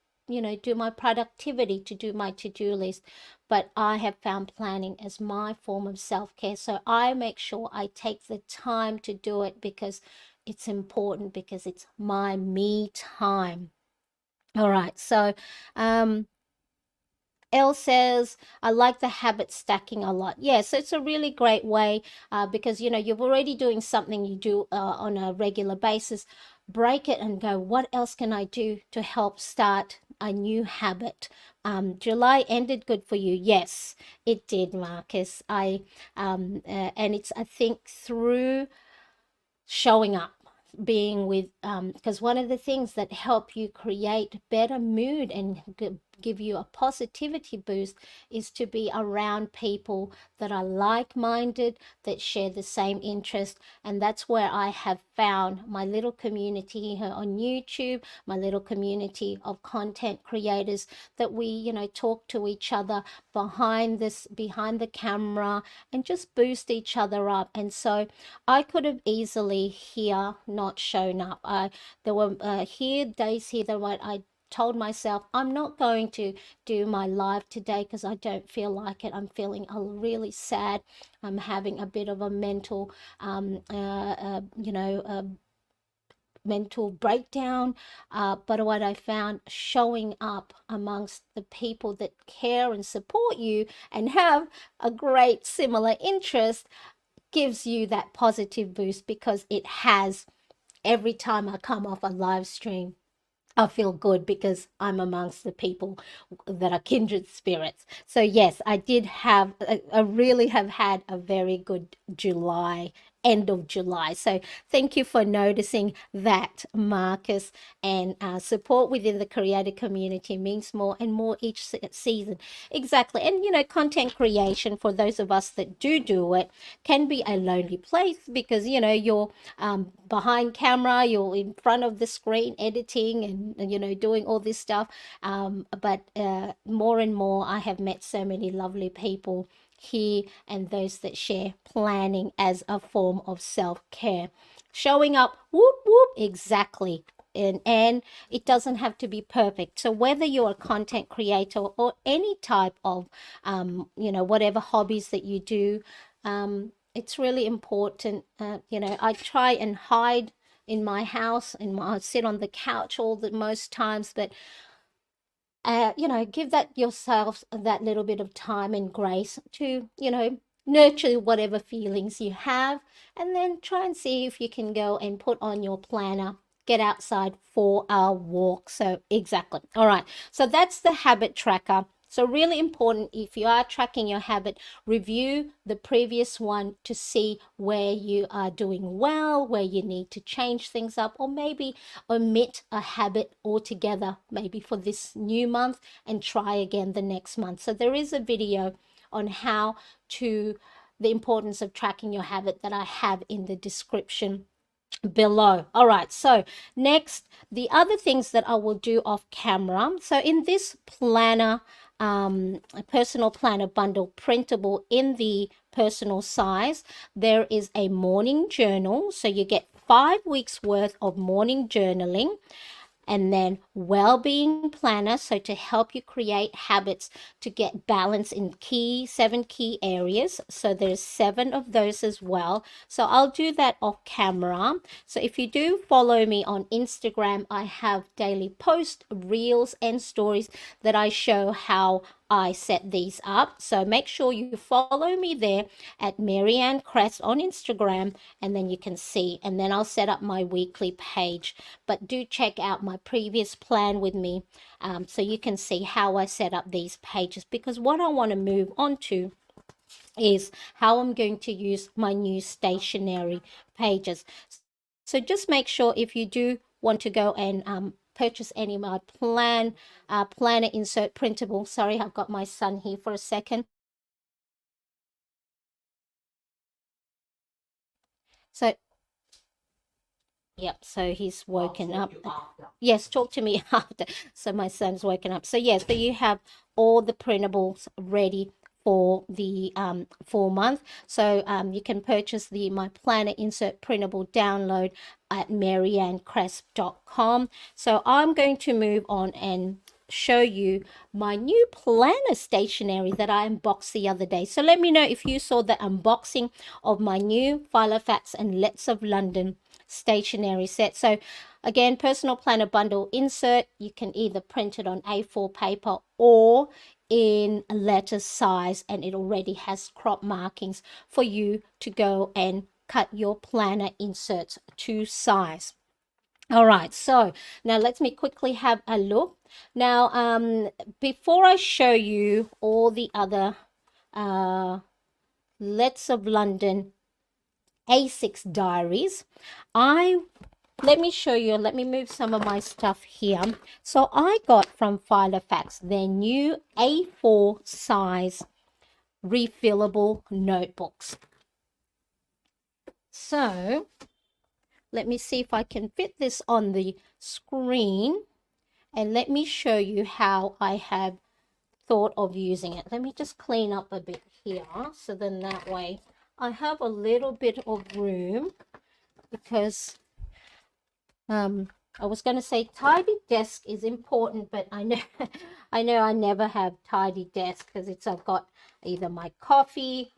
do my productivity, to do my to-do list. But I have found planning as my form of self-care. So I make sure I take the time to do it because it's important, because it's my me time. All right. So, Elle says, I like the habit stacking a lot. Yes, it's a really great way because, you're already doing something you do on a regular basis. Break it and go, what else can I do to help start a new habit? July ended good for you. Yes, it did, Marcus. And it's, I think, through showing up, being with because one of the things that help you create better mood and give you a positivity boost is to be around people that are like-minded, that share the same interest. And that's where I have found my little community here on YouTube, my little community of content creators, that we talk to each other behind the camera and just boost each other up. And so I could have easily here not shown up. There were days here that I told myself I'm not going to do my live today because I don't feel like it. I'm feeling really sad. I'm having a bit of a mental mental breakdown. But what I found, showing up amongst the people that care and support you and have a great similar interest, gives you that positive boost, because it has. Every time I come off a live stream, I feel good because I'm amongst the people that are kindred spirits. So yes, I did have, I really have had a very good July, end of July. So thank you for noticing that, Marcus. And support within the creator community means more and more each season. Exactly. And content creation, for those of us that do it, can be a lonely place because you're behind camera, you're in front of the screen editing and doing all this stuff. But more and more I have met so many lovely people here, and those that share planning as a form of self-care. Showing up, whoop whoop, exactly. and it doesn't have to be perfect. So whether you're a content creator or any type of whatever hobbies that you do, it's really important. I try and hide in my house, and I sit on the couch all the most times, but give that yourself that little bit of time and grace to, nurture whatever feelings you have, and then try and see if you can go and put on your planner, get outside for a walk. So exactly. All right. So that's the habit tracker. So really important, if you are tracking your habit, review the previous one to see where you are doing well, where you need to change things up, or maybe omit a habit altogether, maybe for this new month, and try again the next month. So there is a video on how to, the importance of tracking your habit, that I have in the description below. All right, so next, the other things that I will do off camera. So in this planner, a personal planner bundle, printable in the personal size, there is a morning journal. So you get 5 weeks worth of morning journaling, and then well-being planner, so to help you create habits to get balance in 7 key areas. So there's 7 of those as well. So I'll do that off camera. So if you do follow me on Instagram, I have daily posts, reels, and stories that I show how I set these up. So make sure you follow me there at Mariane Cresp on Instagram, and then you can see, and then I'll set up my weekly page. But do check out my previous plan with me, so you can see how I set up these pages, because what I want to move on to is how I'm going to use my new stationery pages. So just make sure, if you do want to go and purchase any of my planner insert printable. Sorry, I've got my son here for a second. So yep, so he's woken up. Yes, talk to me after. So my son's woken up. So yes, so you have all the printables ready for the 4-month. So you can purchase my planner insert printable download at mariannecresp.com. So I'm going to move on and show you my new planner stationery that I unboxed the other day. So let me know if you saw the unboxing of my new Filofax and Let's of London stationery set. So again, personal planner bundle insert, you can either print it on A4 paper or in a letter size, and it already has crop markings for you to go and cut your planner inserts to size. All right, so now let me quickly have a look. Now, before I show you all the other Let's of London A6 diaries, let me show you, let me move some of my stuff here. So I got from Filofax their new A4 size refillable notebooks. So let me see if I can fit this on the screen, and let me show you how I have thought of using it. Let me just clean up a bit here, so then that way I have a little bit of room, because I was going to say tidy desk is important, but I know I never have tidy desk, because I've got either my coffee,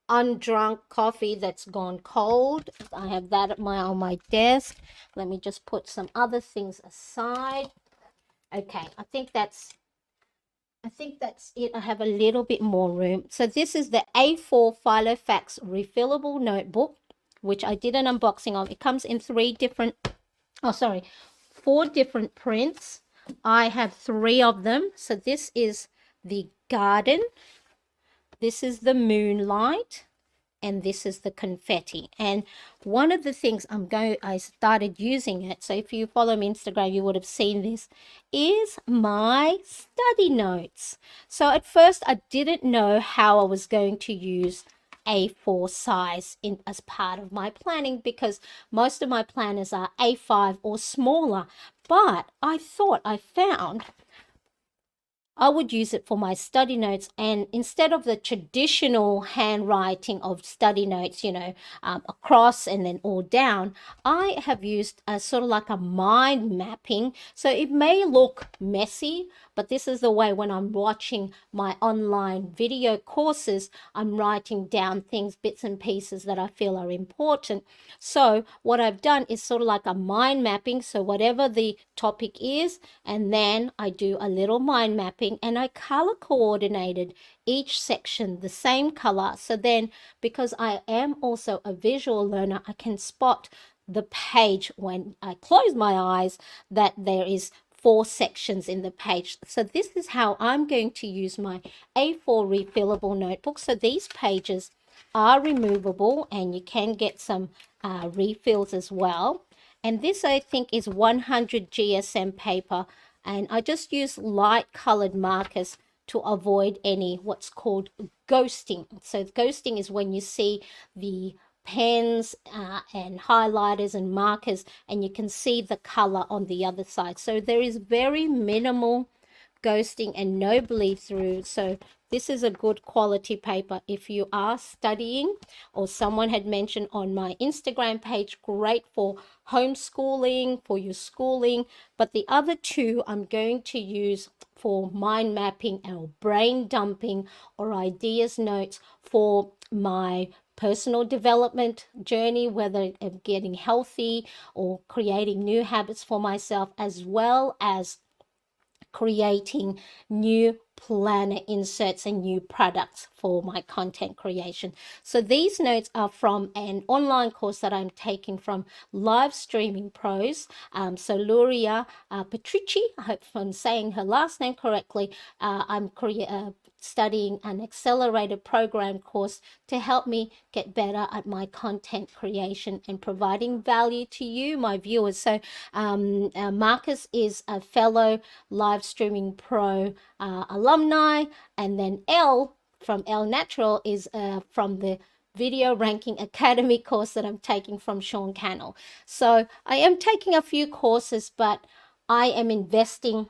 undrunk coffee that's gone cold. I have that on my desk. Let me just put some other things aside. Okay, I think that's it. I have a little bit more room. So this is the A4 Filofax refillable notebook, which I did an unboxing of. It comes in 4 different prints. I have 3 of them. So this is the garden, this is the moonlight, and this is the confetti. And one of the things I started using it, so if you follow me on Instagram, you would have seen this, is my study notes. So at first I didn't know how I was going to use A4 size as part of my planning, because most of my planners are A5 or smaller. But I thought I found I would use it for my study notes, and instead of the traditional handwriting of study notes, across and then all down, I have used a sort of like a mind mapping. So it may look messy, but this is the way when I'm watching my online video courses, I'm writing down things, bits and pieces that I feel are important. So what I've done is sort of like a mind mapping. So whatever the topic is, and then I do a little mind mapping, and I color coordinated each section the same color. So then, because I am also a visual learner, I can spot the page when I close my eyes that there is 4 sections in the page. So this is how I'm going to use my A4 refillable notebook. So these pages are removable, and you can get some refills as well. And this, I think, is 100 GSM paper, and I just use light colored markers to avoid any what's called ghosting. So ghosting is when you see the pens and highlighters and markers, and you can see the color on the other side. So there is very minimal ghosting and no bleed through. So this is a good quality paper if you are studying, or someone had mentioned on my Instagram page, great for homeschooling, for your schooling. But the other two I'm going to use for mind mapping or brain dumping or ideas notes for my personal development journey, whether I'm getting healthy or creating new habits for myself, as well as creating new planner inserts and new products for my content creation. So these notes are from an online course that I'm taking from Live Streaming Pros. So Luria Patrici, I hope I'm saying her last name correctly. I'm studying an accelerated program course to help me get better at my content creation and providing value to you, my viewers. So Marcus is a fellow Live Streaming Pro alumni, and then Elle from Elle Natural is from the Video Ranking Academy course that I'm taking from Sean Cannell. So I am taking a few courses, but I am investing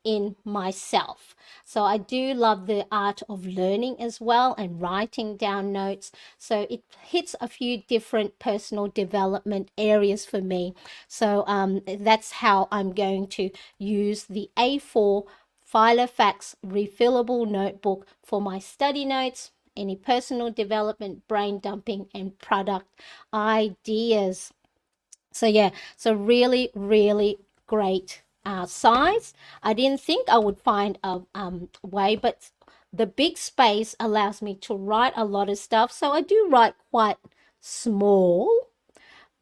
in myself. So I do love the art of learning as well, and writing down notes. So it hits a few different personal development areas for me. So that's how I'm going to use the A4 Filofax refillable notebook for my study notes, any personal development, brain dumping, and product ideas. So yeah, so really, really great size. I didn't think I would find a way, but the big space allows me to write a lot of stuff. So I do write quite small,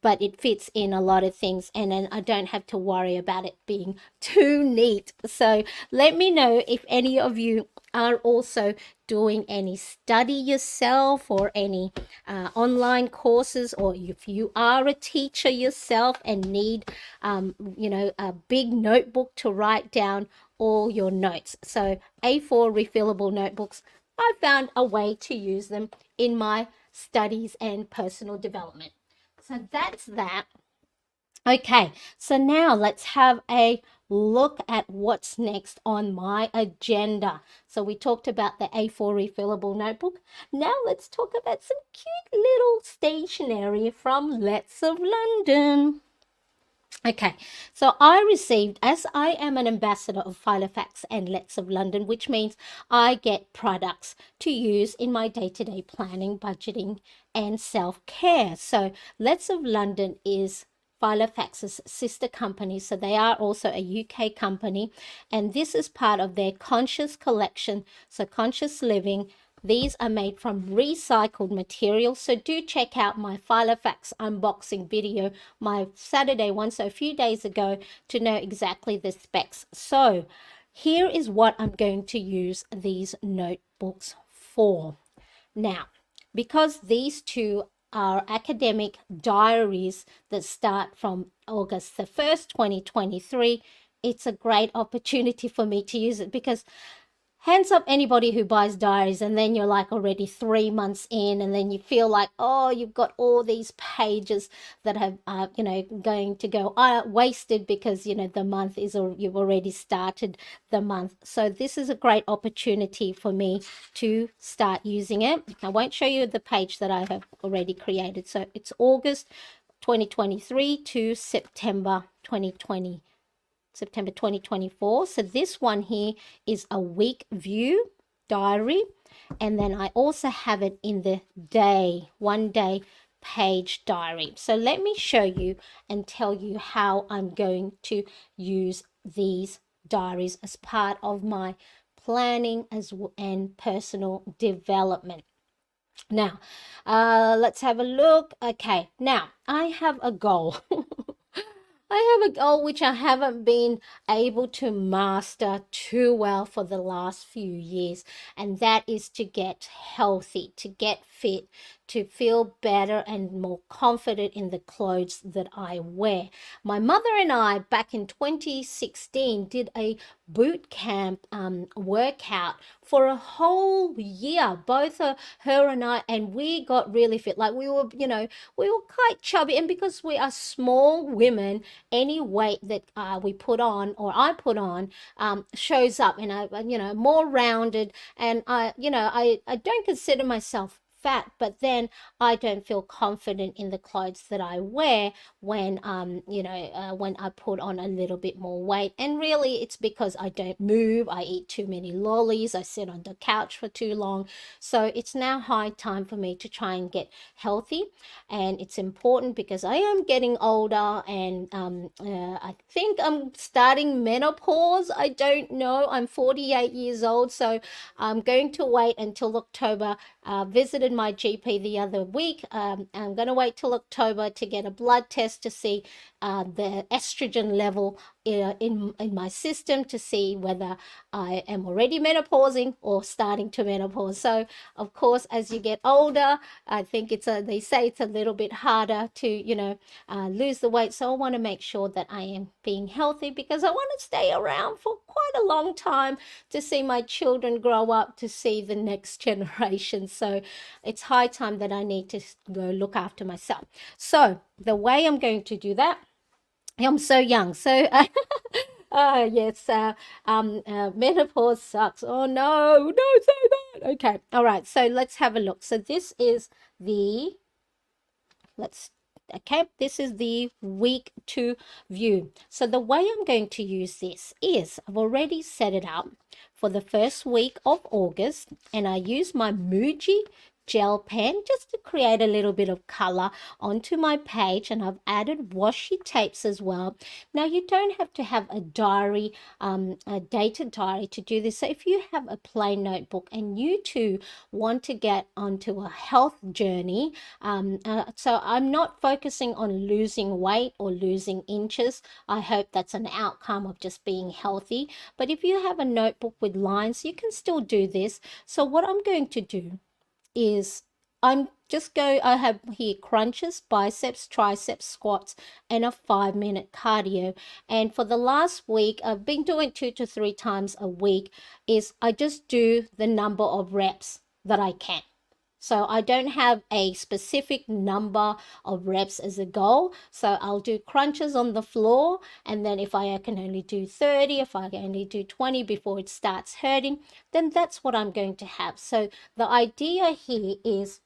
but it fits in a lot of things, and then I don't have to worry about it being too neat. So let me know if any of you are also doing any study yourself, or any online courses, or if you are a teacher yourself and need a big notebook to write down all your notes. So A4 refillable notebooks, I found a way to use them in my studies and personal development. So that's that. Okay, so now let's have a look at what's next on my agenda. So we talked about the A4 refillable notebook. Now let's talk about some cute little stationery from Let's of London. Okay, so I received, as I am an ambassador of Filofax and Let's of London, which means I get products to use in my day-to-day planning, budgeting, and self-care. So Let's of London is Filofax's sister company, so they are also a UK company, and this is part of their Conscious collection. So Conscious Living, these are made from recycled material. So do check out my Filofax unboxing video, my Saturday one, so a few days ago, to know exactly the specs. So here is what I'm going to use these notebooks for. Now, because these two are academic diaries that start from August the 1st, 2023, it's a great opportunity for me to use it, because hands up anybody who buys diaries and then you're like already 3 months in, and then you feel like, oh, you've got all these pages that have going to go wasted because the month is, or you've already started the month. So this is a great opportunity for me to start using it. I won't show you the page that I have already created. So it's August 2023 to September 2024. So this one here is a week view diary, and then I also have it in the day, 1 day page diary. So let me show you and tell you how I'm going to use these diaries as part of my planning and personal development. Now, let's have a look. Okay, now I have a goal. I have a goal which I haven't been able to master too well for the last few years, and that is to get healthy, to get fit, to feel better and more confident in the clothes that I wear. My mother and I, back in 2016, did a boot camp workout for a whole year, both her and I, and we got really fit. Like we were quite chubby, and because we are small women, any weight that we put on, or I put on, shows up, and I more rounded, and I don't consider myself fat, but then I don't feel confident in the clothes that I wear when when I put on a little bit more weight. And really it's because I don't move, I eat too many lollies, I sit on the couch for too long. So it's now high time for me to try and get healthy, and it's important because I am getting older, and I think I'm starting menopause. I don't know, I'm 48 years old, so I'm going to wait until October. Visited my GP the other week. I'm going to wait till October to get a blood test to see the estrogen level in my system, to see whether I am already menopausing or starting to menopause. So of course, as you get older, I think they say it's a little bit harder to lose the weight. So I want to make sure that I am being healthy, because I want to stay around for quite a long time to see my children grow up, to see the next generation. So it's high time that I need to go look after myself. So the way I'm going to do that, I'm so young. So, yes, menopause sucks. Oh no, don't say that. Okay, all right. So let's have a look. So this is the, this is the week 2 view. So the way I'm going to use this is, I've already set it up for the first week of August, and I use my Muji gel pen just to create a little bit of color onto my page, and I've added washi tapes as well. Now you don't have to have a diary, a dated diary to do this. So if you have a plain notebook and you too want to get onto a health journey, so I'm not focusing on losing weight or losing inches. I hope that's an outcome of just being healthy. But if you have a notebook with lines, you can still do this. So what I'm going to do is I have here crunches, biceps, triceps, squats, and a 5-minute cardio. And for the last week, I've been doing 2 to 3 times a week. Is I just do the number of reps that I can. So I don't have a specific number of reps as a goal. So I'll do crunches on the floor, and then if I can only do 30, if I can only do 20 before it starts hurting, then that's what I'm going to have. So the idea here is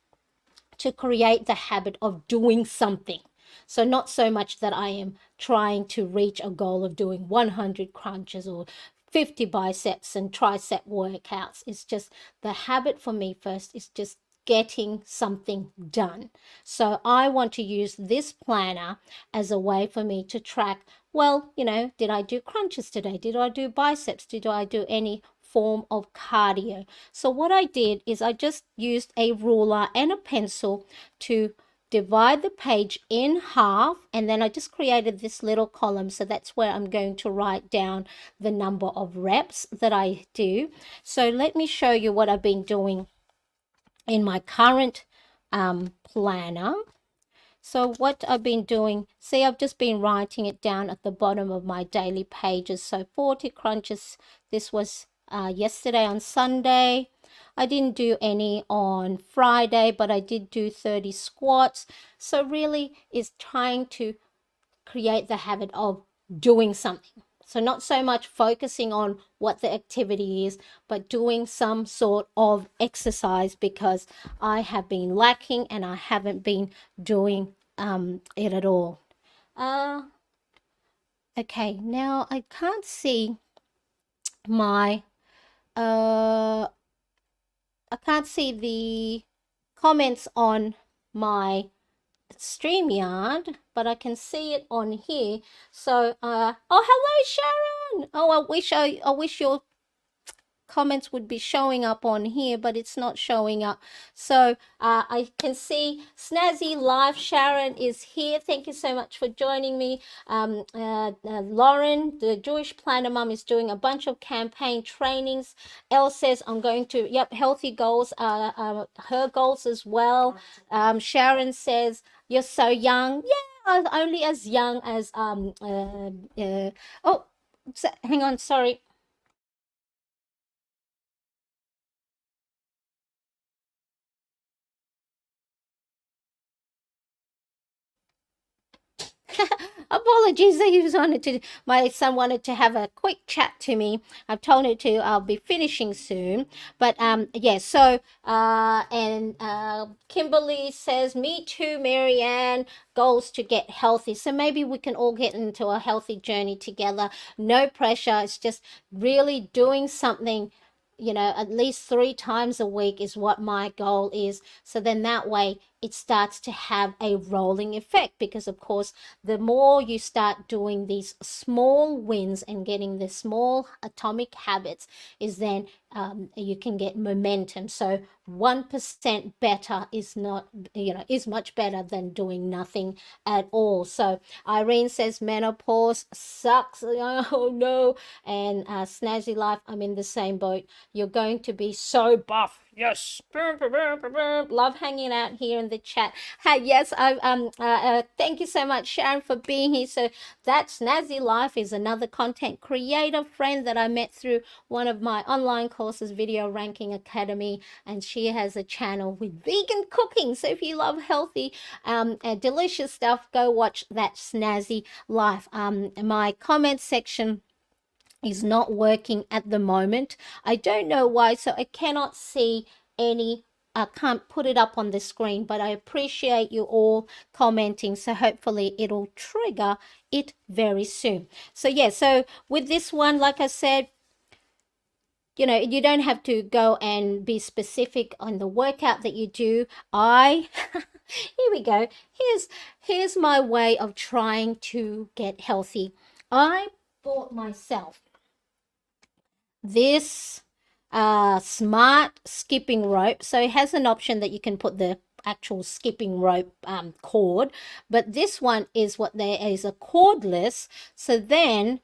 to create the habit of doing something. So not so much that I am trying to reach a goal of doing 100 crunches or 50 biceps and tricep workouts. It's just the habit for me first is just getting something done. So I want to use this planner as a way for me to track, well, did I do crunches today? Did I do biceps? Did I do any form of cardio? So what I did is I just used a ruler and a pencil to divide the page in half, and then I just created this little column. So that's where I'm going to write down the number of reps that I do. So let me show you what I've been doing in my current planner. So what I've been doing, see, I've just been writing it down at the bottom of my daily pages. So 40 crunches, this was yesterday on Sunday. I didn't do any on Friday, but I did do 30 squats. So really is trying to create the habit of doing something. So not so much focusing on what the activity is, but doing some sort of exercise, because I have been lacking and I haven't been doing it at all. Okay, now I can't see my I can't see the comments on my StreamYard, but I can see it on here. So, oh, hello, Sharon. Oh, I wish your comments would be showing up on here, but it's not showing up. So I can see Snazzy Live. Sharon is here. Thank you so much for joining me. Lauren, the Jewish Planner Mum, is doing a bunch of campaign trainings. Elle says I'm going to, yep, healthy goals are her goals as well. Sharon says you're so young. Yeah, only as young as oh, hang on, sorry. Apologies, my son wanted to have a quick chat to me. I've told him to, I'll be finishing soon. But yeah, so and Kimberly says, me too, Marianne, goals to get healthy. So maybe we can all get into a healthy journey together. No pressure. It's just really doing something, you know, at least 3 times a week is what my goal is. So then that way it starts to have a rolling effect, because of course the more you start doing these small wins and getting the small atomic habits, is then you can get momentum. So 1% better is not, you know, is much better than doing nothing at all. So Irene says menopause sucks. Oh no. And Snazzy Life, I'm in the same boat. You're going to be so buff. Yes. Love hanging out here in the chat. Hi, yes, thank you so much, Sharon, for being here. So that Snazzy Life is another content creator friend that I met through one of my online courses, Video Ranking Academy, and she has a channel with vegan cooking. So if you love healthy and delicious stuff, go watch that Snazzy Life. My comment section is not working at the moment. I don't know why, so I cannot see any. I can't put it up on the screen, but I appreciate you all commenting, so hopefully it'll trigger it very soon. So yeah, so with this one, like I said, you know, you don't have to go and be specific on the workout that you do. Here we go. Here's my way of trying to get healthy. I bought myself this smart skipping rope. So it has an option that you can put the actual skipping rope cord, but this one is what there is, a cordless. So then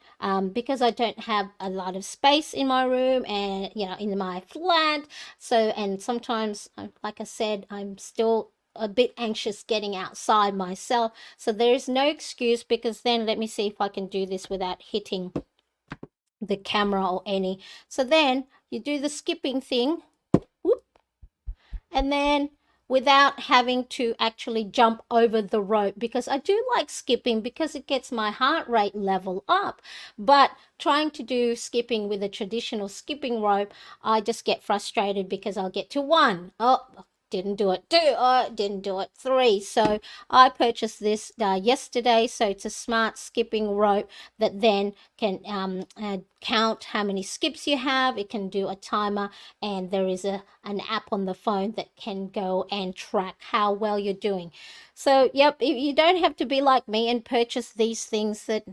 because I don't have a lot of space in my room and, you know, in my flat, so, and sometimes, like I said, I'm still a bit anxious getting outside myself, so there is no excuse, because then let me see if I can do this without hitting the camera or any. So then you do the skipping thing, whoop, and then without having to actually jump over the rope, because I do like skipping because it gets my heart rate level up. But trying to do skipping with a traditional skipping rope, I just get frustrated because I'll get to 1. Oh, didn't do it. 2. Oh, didn't do it. 3. So I purchased this yesterday. So it's a smart skipping rope that then can count how many skips you have. It can do a timer, and there is an app on the phone that can go and track how well you're doing. So yep, you don't have to be like me and purchase these things that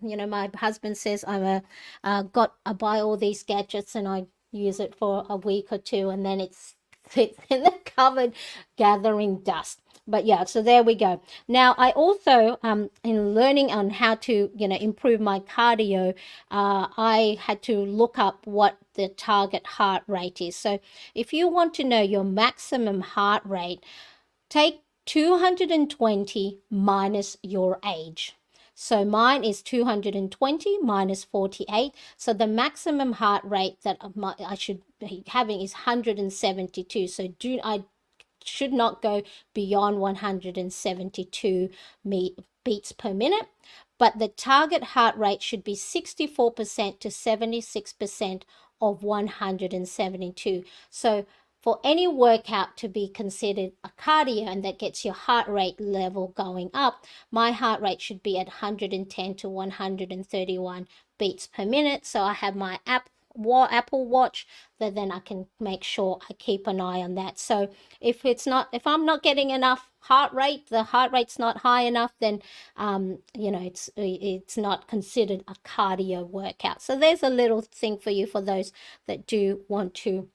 you know, my husband says I buy all these gadgets and I use it for a week or two, and then it's sits in the cupboard gathering dust. But yeah, so there we go. Now I also in learning on how to, you know, improve my cardio, I had to look up what the target heart rate is. So if you want to know your maximum heart rate, take 220 minus your age. So mine is 220 minus 48. So the maximum heart rate that I should be having is 172. So I should not go beyond 172 beats per minute. But the target heart rate should be 64% to 76% of 172. So for any workout to be considered a cardio and that gets your heart rate level going up, my heart rate should be at 110 to 131 beats per minute. So I have my Apple Watch, that then I can make sure I keep an eye on that. So if I'm not getting enough heart rate, the heart rate's not high enough, then it's not considered a cardio workout. So there's a little thing for you, for those that do want to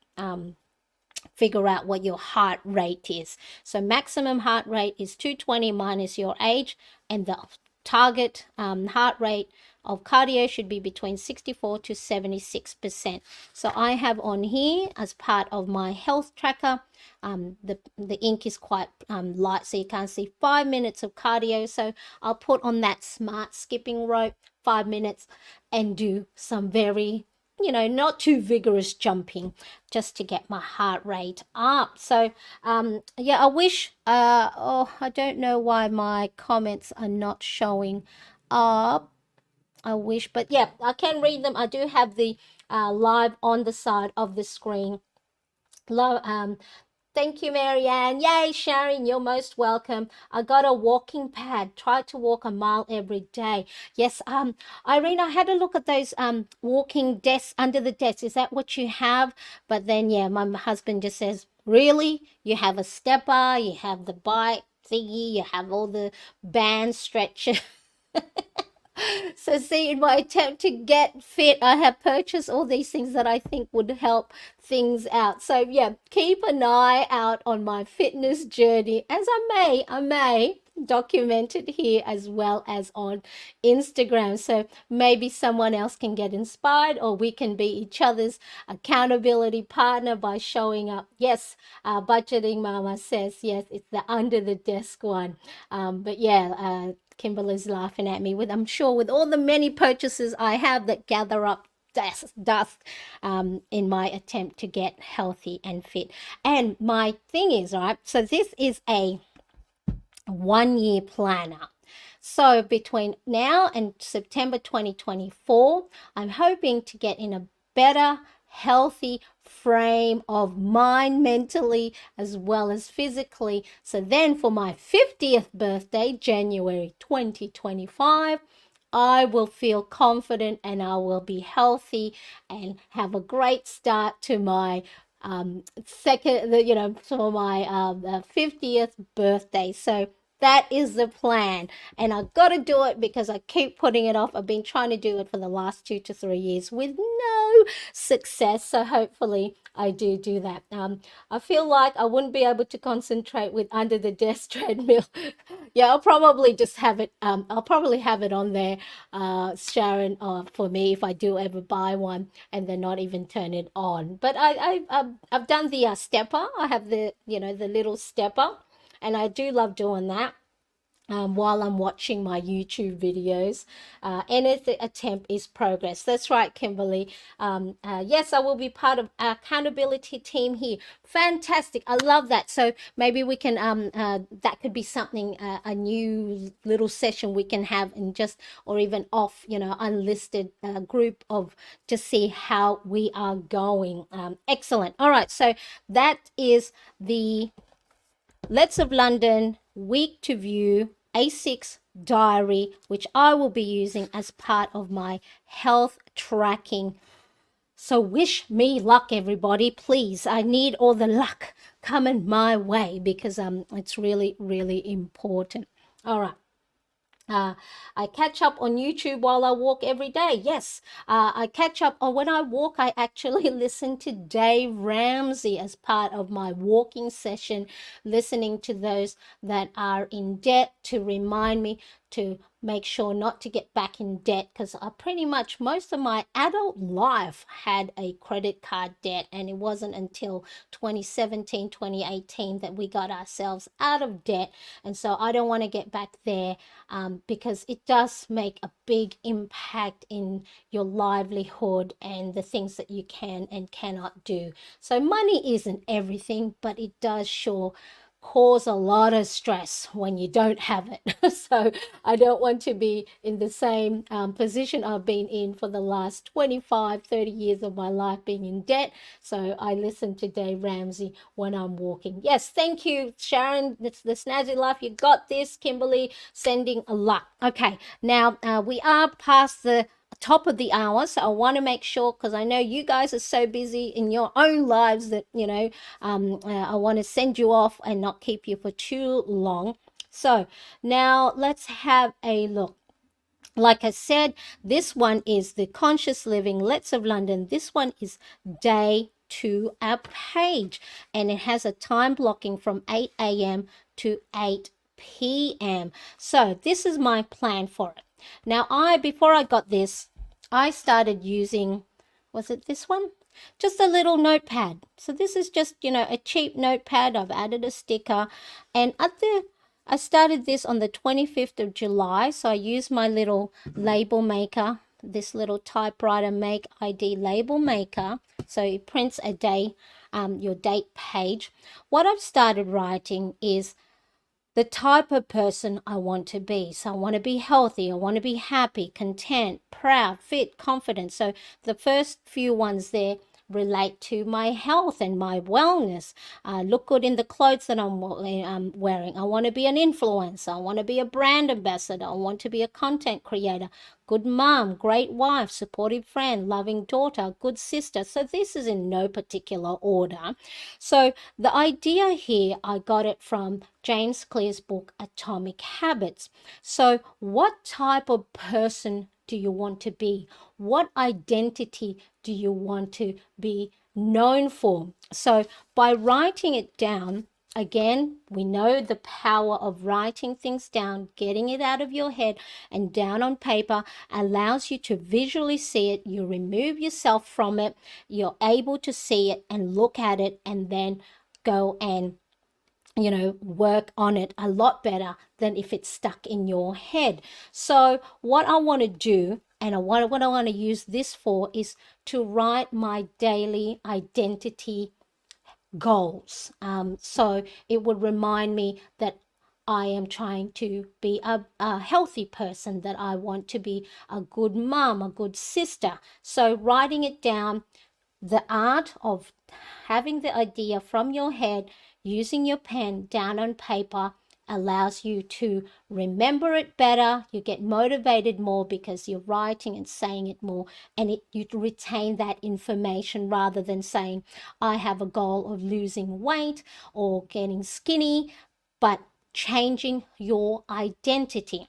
figure out what your heart rate is. So maximum heart rate is 220 minus your age, and the target heart rate of cardio should be between 64 to 76%. So I have on here, as part of my health tracker, the ink is quite light, so you can't see, 5 minutes of cardio. So I'll put on that smart skipping rope, 5 minutes, and do some very not too vigorous jumping, just to get my heart rate up. So yeah, I wish I don't know why my comments are not showing up. I wish, but yeah, I can read them. I do have the live on the side of the screen. Thank you, Mariane. Yay, Sharon, you're most welcome. I got a walking pad. Try to walk a mile every day. Yes, Irene, I had a look at those walking desks under the desk. Is that what you have? But then, yeah, my husband just says, really? You have a stepper, you have the bike thingy, you have all the band stretcher. So see, in my attempt to get fit, I have purchased all these things that I think would help things out. So yeah, keep an eye out on my fitness journey, as I may document it here as well as on Instagram. So maybe someone else can get inspired, or we can be each other's accountability partner by showing up. Yes, Budgeting Mama says, yes, it's the under the desk one. But yeah, Kimberly's laughing at me, I'm sure with all the many purchases I have that gather up dust in my attempt to get healthy and fit. And my thing is, right, so this is a 1-year planner. So between now and September 2024, I'm hoping to get in a better, healthy frame of mind, mentally as well as physically. So then for my 50th birthday, January 2025, I will feel confident and I will be healthy and have a great start to my for my 50th birthday. So that is the plan, and I've got to do it because I keep putting it off. I've been trying to do it for the last 2 to 3 years with no success, so hopefully I do that. I feel like I wouldn't be able to concentrate with under the desk treadmill. Yeah, I'll probably just have it. I'll probably have it on there, Sharon, for me if I do ever buy one, and then not even turn it on. But I've done the stepper. I have the the little stepper. And I do love doing that while I'm watching my YouTube videos. Any attempt is progress. That's right, Kimberly. Yes, I will be part of our accountability team here. Fantastic. I love that. So maybe we can, that could be something, a new little session we can have, and just, or even off, unlisted group of, just see how we are going. Excellent. All right. So that is the Let's of London Week to View A6 diary, which I will be using as part of my health tracking. So wish me luck, everybody, please. I need all the luck coming my way because it's really, really important. All right. I catch up on YouTube while I walk every day. Yes, I catch up. Or when I walk, I actually listen to Dave Ramsey as part of my walking session, listening to those that are in debt to remind me to make sure not to get back in debt, because I pretty much most of my adult life had a credit card debt, and it wasn't until 2017, 2018 that we got ourselves out of debt. And so I don't want to get back there, because it does make a big impact in your livelihood and the things that you can and cannot do. So money isn't everything, but it does sure cause a lot of stress when you don't have it. So I don't want to be in the same position I've been in for the last 25, 30 years of my life, being in debt. So I listen to Dave Ramsey when I'm walking. Yes, thank you, Sharon. It's the Snazzy Life. You got this. Kimberly, sending a lot. Okay, now we are past the top of the hour, so I want to make sure, because I know you guys are so busy in your own lives that I want to send you off and not keep you for too long. So now let's have a look. Like I said, this one is the Conscious Living Let's of London. This one is day 2 our page, and it has a time blocking from 8 a.m. to 8 p.m. So this is my plan for it. Now, before I got this, I started using, was it this one? Just a little notepad. So this is just, a cheap notepad. I've added a sticker, and I started this on the 25th of July. So I used my little label maker, this little typewriter Make ID label maker. So it prints a day, your date page. What I've started writing is the type of person I want to be. So I want to be healthy, I want to be happy, content, proud, fit, confident. So the first few ones there relate to my health and my wellness. Look good in the clothes that I'm wearing. I want to be an influencer. I want to be a brand ambassador. I want to be a content creator. Good mom, great wife, supportive friend, loving daughter, good sister. So this is in no particular order. So the idea here, I got it from James Clear's book, Atomic Habits. So what type of person do you want to be? What identity do you want to be known for? So by writing it down, again, we know the power of writing things down, getting it out of your head and down on paper allows you to visually see it. You remove yourself from it. You're able to see it and look at it, and then go and work on it a lot better than if it's stuck in your head. So what I want to do, and what I want to use this for, is to write my daily identity goals. So it would remind me that I am trying to be a healthy person, that I want to be a good mom, a good sister. So writing it down, the art of having the idea from your head, using your pen down on paper, allows you to remember it better. You get motivated more because you're writing and saying it more, and you retain that information rather than saying, I have a goal of losing weight or getting skinny, but changing your identity.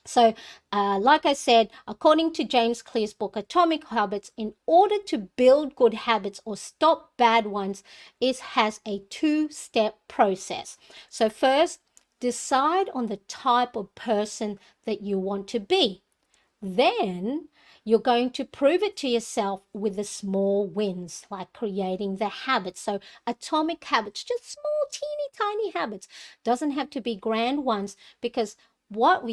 So, like I said, according to James Clear's book, Atomic Habits, in order to build good habits or stop bad ones, it has a 2-step process. So first, decide on the type of person that you want to be. Then you're going to prove it to yourself with the small wins, like creating the habits. So atomic habits, just small, teeny, tiny habits. Doesn't have to be grand ones, because what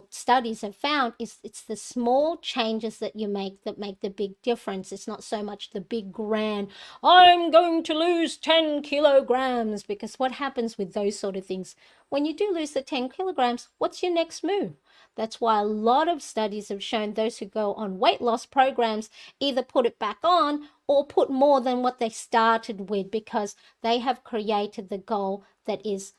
studies have found is it's the small changes that you make that make the big difference. It's not so much the big grand, I'm going to lose 10 kilograms, because what happens with those sort of things, when you do lose the 10 kilograms, what's your next move? That's why a lot of studies have shown those who go on weight loss programs either put it back on or put more than what they started with, because they have created the goal that is,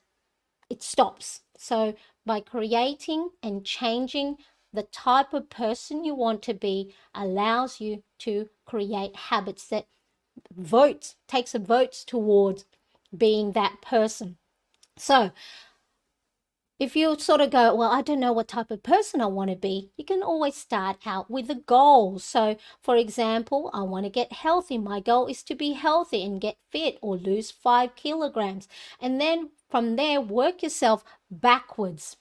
it stops. So by creating and changing the type of person you want to be allows you to create habits that takes a vote towards being that person. So if you sort of go, well, I don't know what type of person I want to be, you can always start out with a goal. So, for example, I want to get healthy. My goal is to be healthy and get fit or lose 5 kilograms. And then from there, work yourself backwards.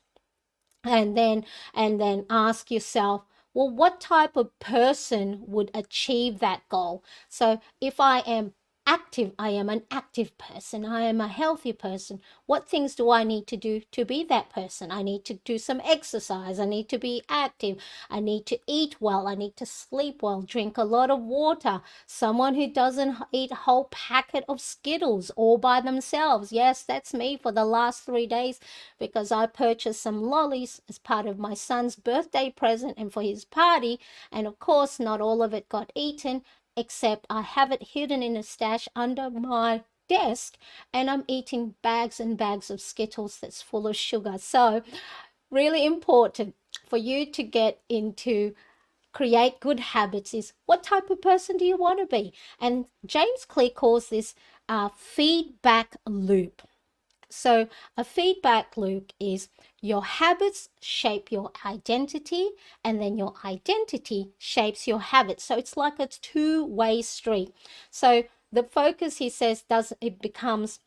and then ask yourself, well, what type of person would achieve that goal? So if I am active, I am an active person, I am a healthy person, what things do I need to do to be that person? I need to do some exercise, I need to be active, I need to eat well, I need to sleep well, drink a lot of water. Someone who doesn't eat a whole packet of Skittles all by themselves, yes, that's me for the last 3 days, because I purchased some lollies as part of my son's birthday present and for his party. And of course, not all of it got eaten, except I have it hidden in a stash under my desk, and I'm eating bags and bags of Skittles that's full of sugar. So, really important for you to get into create good habits is, what type of person do you want to be? And James Clear calls this feedback loop. So, a feedback loop is your habits shape your identity, and then your identity shapes your habits. So, it's like a two-way street. So, the focus, he says, does it becomes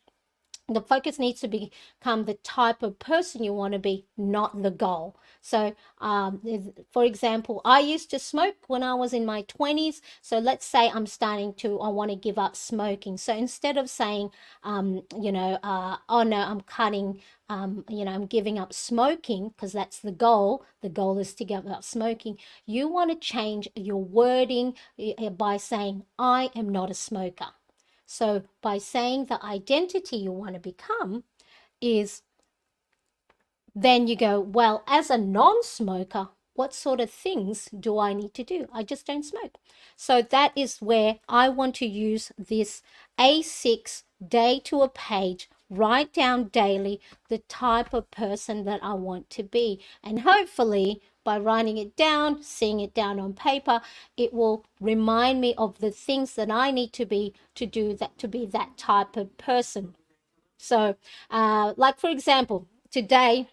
the focus needs to become the type of person you want to be, not the goal. So, for example, I used to smoke when I was in my 20s. So let's say I want to give up smoking. So instead of saying, oh no, I'm cutting, I'm giving up smoking, because that's the goal. The goal is to give up smoking. You want to change your wording by saying, I am not a smoker. So by saying the identity you want to become is, then you go, well, as a non-smoker, what sort of things do I need to do? I just don't smoke. So that is where I want to use this A6 day to a page, write down daily the type of person that I want to be. And hopefully by writing it down, seeing it down on paper, it will remind me of the things that I need to be to do that, to be that type of person. So like for example, today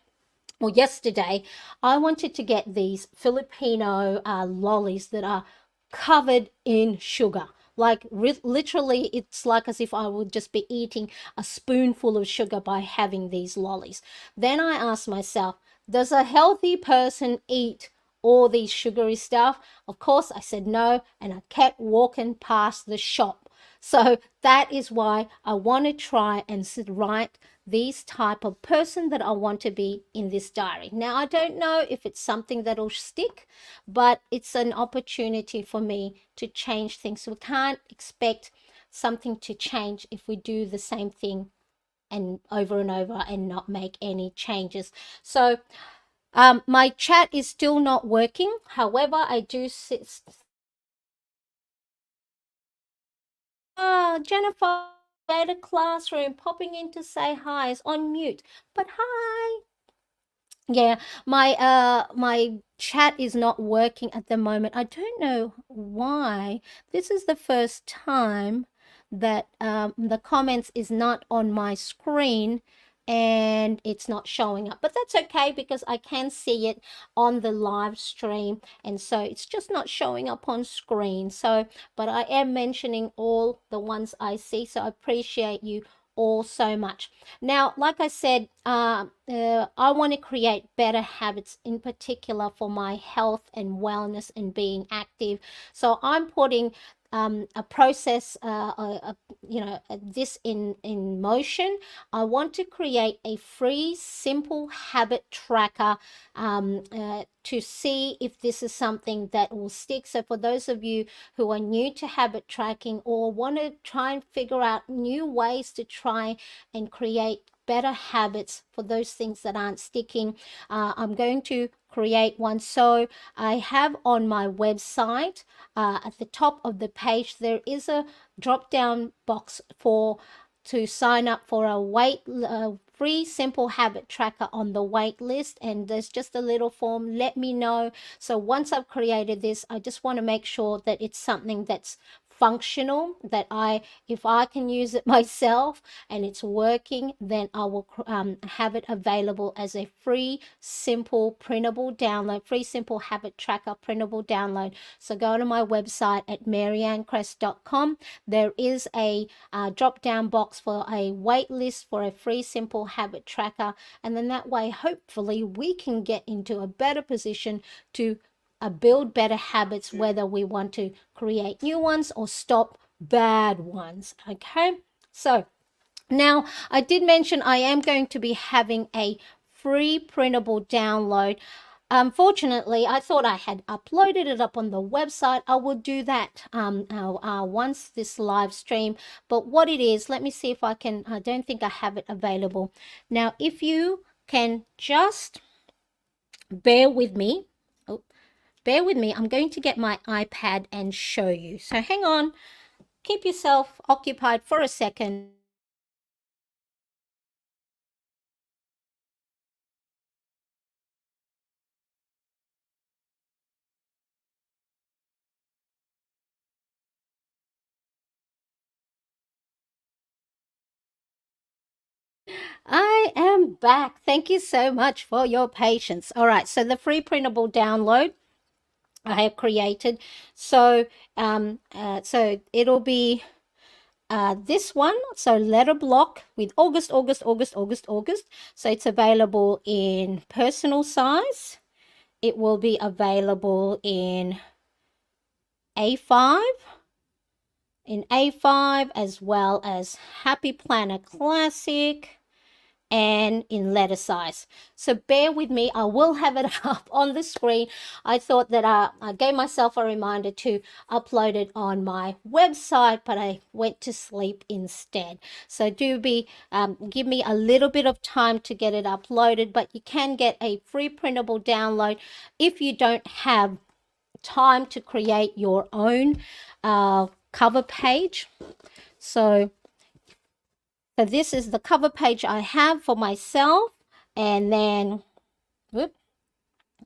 or yesterday, I wanted to get these Filipino lollies that are covered in sugar. Like literally, it's like as if I would just be eating a spoonful of sugar by having these lollies. Then I asked myself, does a healthy person eat all these sugary stuff? Of course, I said no, and I kept walking past the shop. So that is why I want to try and write these type of person that I want to be in this diary. Now, I don't know if it's something that'll stick, but it's an opportunity for me to change things. We can't expect something to change if we do the same thing and over and not make any changes. So my chat is still not working. However, I do Jennifer at a classroom popping in to say hi is on mute, but hi. Yeah, my chat is not working at the moment. I don't know why. This is the first time that the comments is not on my screen and it's not showing up. But that's okay, because I can see it on the live stream, and so it's just not showing up on screen. So, but I am mentioning all the ones I see, so I appreciate you all so much. Now, like I said, I want to create better habits, in particular for my health and wellness and being active. So I'm putting a process, this in motion. I want to create a free, simple habit tracker to see if this is something that will stick. So for those of you who are new to habit tracking or want to try and figure out new ways to try and create better habits for those things that aren't sticking, I'm going to create one. So I have on my website, at the top of the page, there is a drop down box to sign up for a free simple habit tracker on the wait list, and there's just a little form. Let me know. So once I've created this, I just want to make sure that it's something that's functional that if I can use it myself and it's working, then I will have it available as a free simple printable download, free simple habit tracker printable download. So go to my website at mariannecresp.com. There is a drop down box for a wait list for a free simple habit tracker, and then that way hopefully we can get into a better position to build better habits, whether we want to create new ones or stop bad ones. Okay, so now I did mention I am going to be having a free printable download. Unfortunately, I thought I had uploaded it up on the website. I will do that once this live stream. But what it is, let me see if I can. I don't think I have it available now. If you can just bear with me. Bear with me, I'm going to get my iPad and show you. So hang on, keep yourself occupied for a second. I am back. Thank you so much for your patience. All right, so the free printable download I have created. So so it'll be this one, so letter block with August. So it's available in personal size. It will be available in A5, as well as Happy Planner Classic, and in letter size. So bear with me, I will have it up on the screen. I thought that I gave myself a reminder to upload it on my website, but I went to sleep instead. So do give me a little bit of time to get it uploaded, but you can get a free printable download if you don't have time to create your own cover page. So this is the cover page I have for myself, and then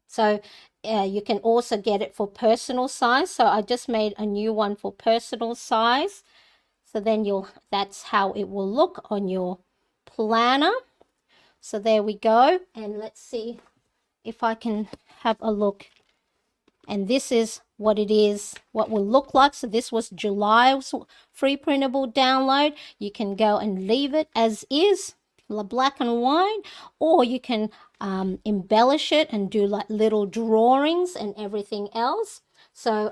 so you can also get it for personal size. So I just made a new one for personal size. So then that's how it will look on your planner. So there we go, and let's see if I can have a look. And this is what it is, what will look like. So this was July's free printable download. You can go and leave it as is, black and white, or you can embellish it and do like little drawings and everything else. So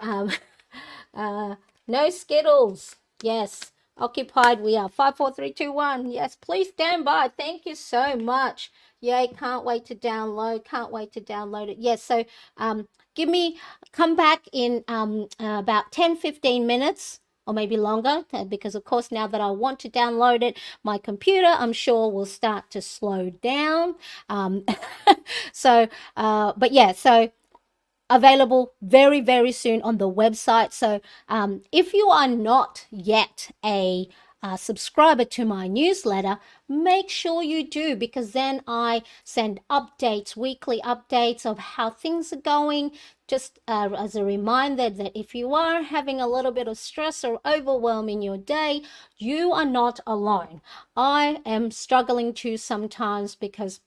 no Skittles. Yes, occupied we are. 5, 4, 3, 2, 1. Yes, please stand by. Thank you so much. Yay, can't wait to download. Can't wait to download it. Yes, so come back in about 10-15 minutes, or maybe longer, because of course now that I want to download it, my computer I'm sure will start to slow down. But yeah, so available very, very soon on the website. So if you are not yet a subscriber to my newsletter, make sure you do, because then I send updates, weekly updates of how things are going, just as a reminder that if you are having a little bit of stress or overwhelm in your day, you are not alone. I am struggling too sometimes, because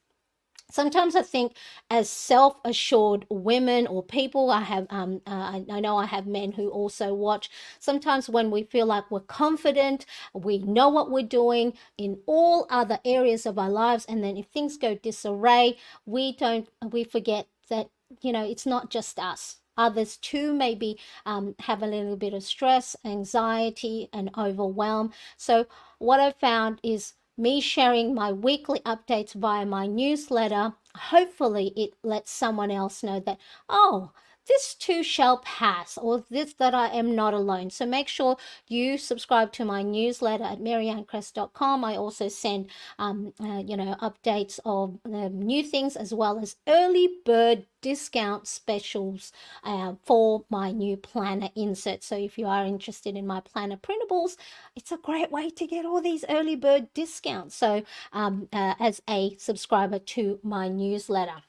sometimes I think as self-assured women or people, I know I have men who also watch, sometimes when we feel like we're confident, we know what we're doing in all other areas of our lives, and then if things go disarray, we forget that, it's not just us. Others too maybe have a little bit of stress, anxiety, and overwhelm. So what I've found is me sharing my weekly updates via my newsletter, hopefully it lets someone else know that, oh, this too shall pass, or this, that I am not alone. So make sure you subscribe to my newsletter at mariannecresp.com. I also send, updates of new things, as well as early bird discount specials for my new planner insert. So if you are interested in my planner printables, it's a great way to get all these early bird discounts. So as a subscriber to my newsletter.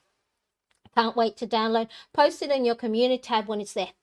Can't wait to download. Post it in your community tab when it's there.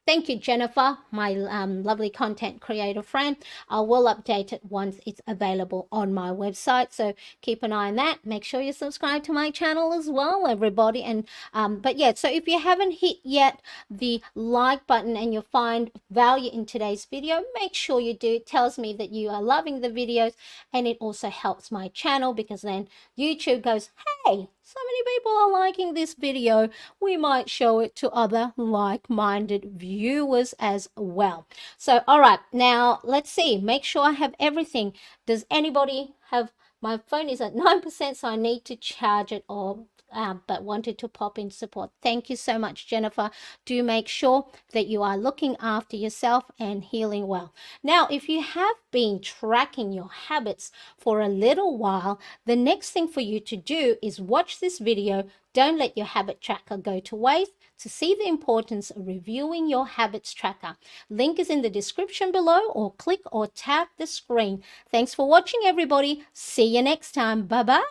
Thank you, Jennifer, my lovely content creator friend. I will update it once it's available on my website. So keep an eye on that. Make sure you subscribe to my channel as well, everybody. And but yeah, so if you haven't hit yet the like button and you find value in today's video, make sure you do. It tells me that you are loving the videos, and it also helps my channel, because then YouTube goes, hey, so many people are liking this video, we might show it to other like-minded viewers as well. So all right, now let's see, make sure I have everything. Does anybody have, my phone is at 9%, so I need to charge it all, but wanted to pop in support. Thank you so much, Jennifer. Do make sure that you are looking after yourself and healing well. Now, if you have been tracking your habits for a little while, the next thing for you to do is watch this video. Don't let your habit tracker go to waste. To see the importance of reviewing your habits tracker, link is in the description below, or click or tap the screen. Thanks for watching, everybody. See you next time. Bye-bye.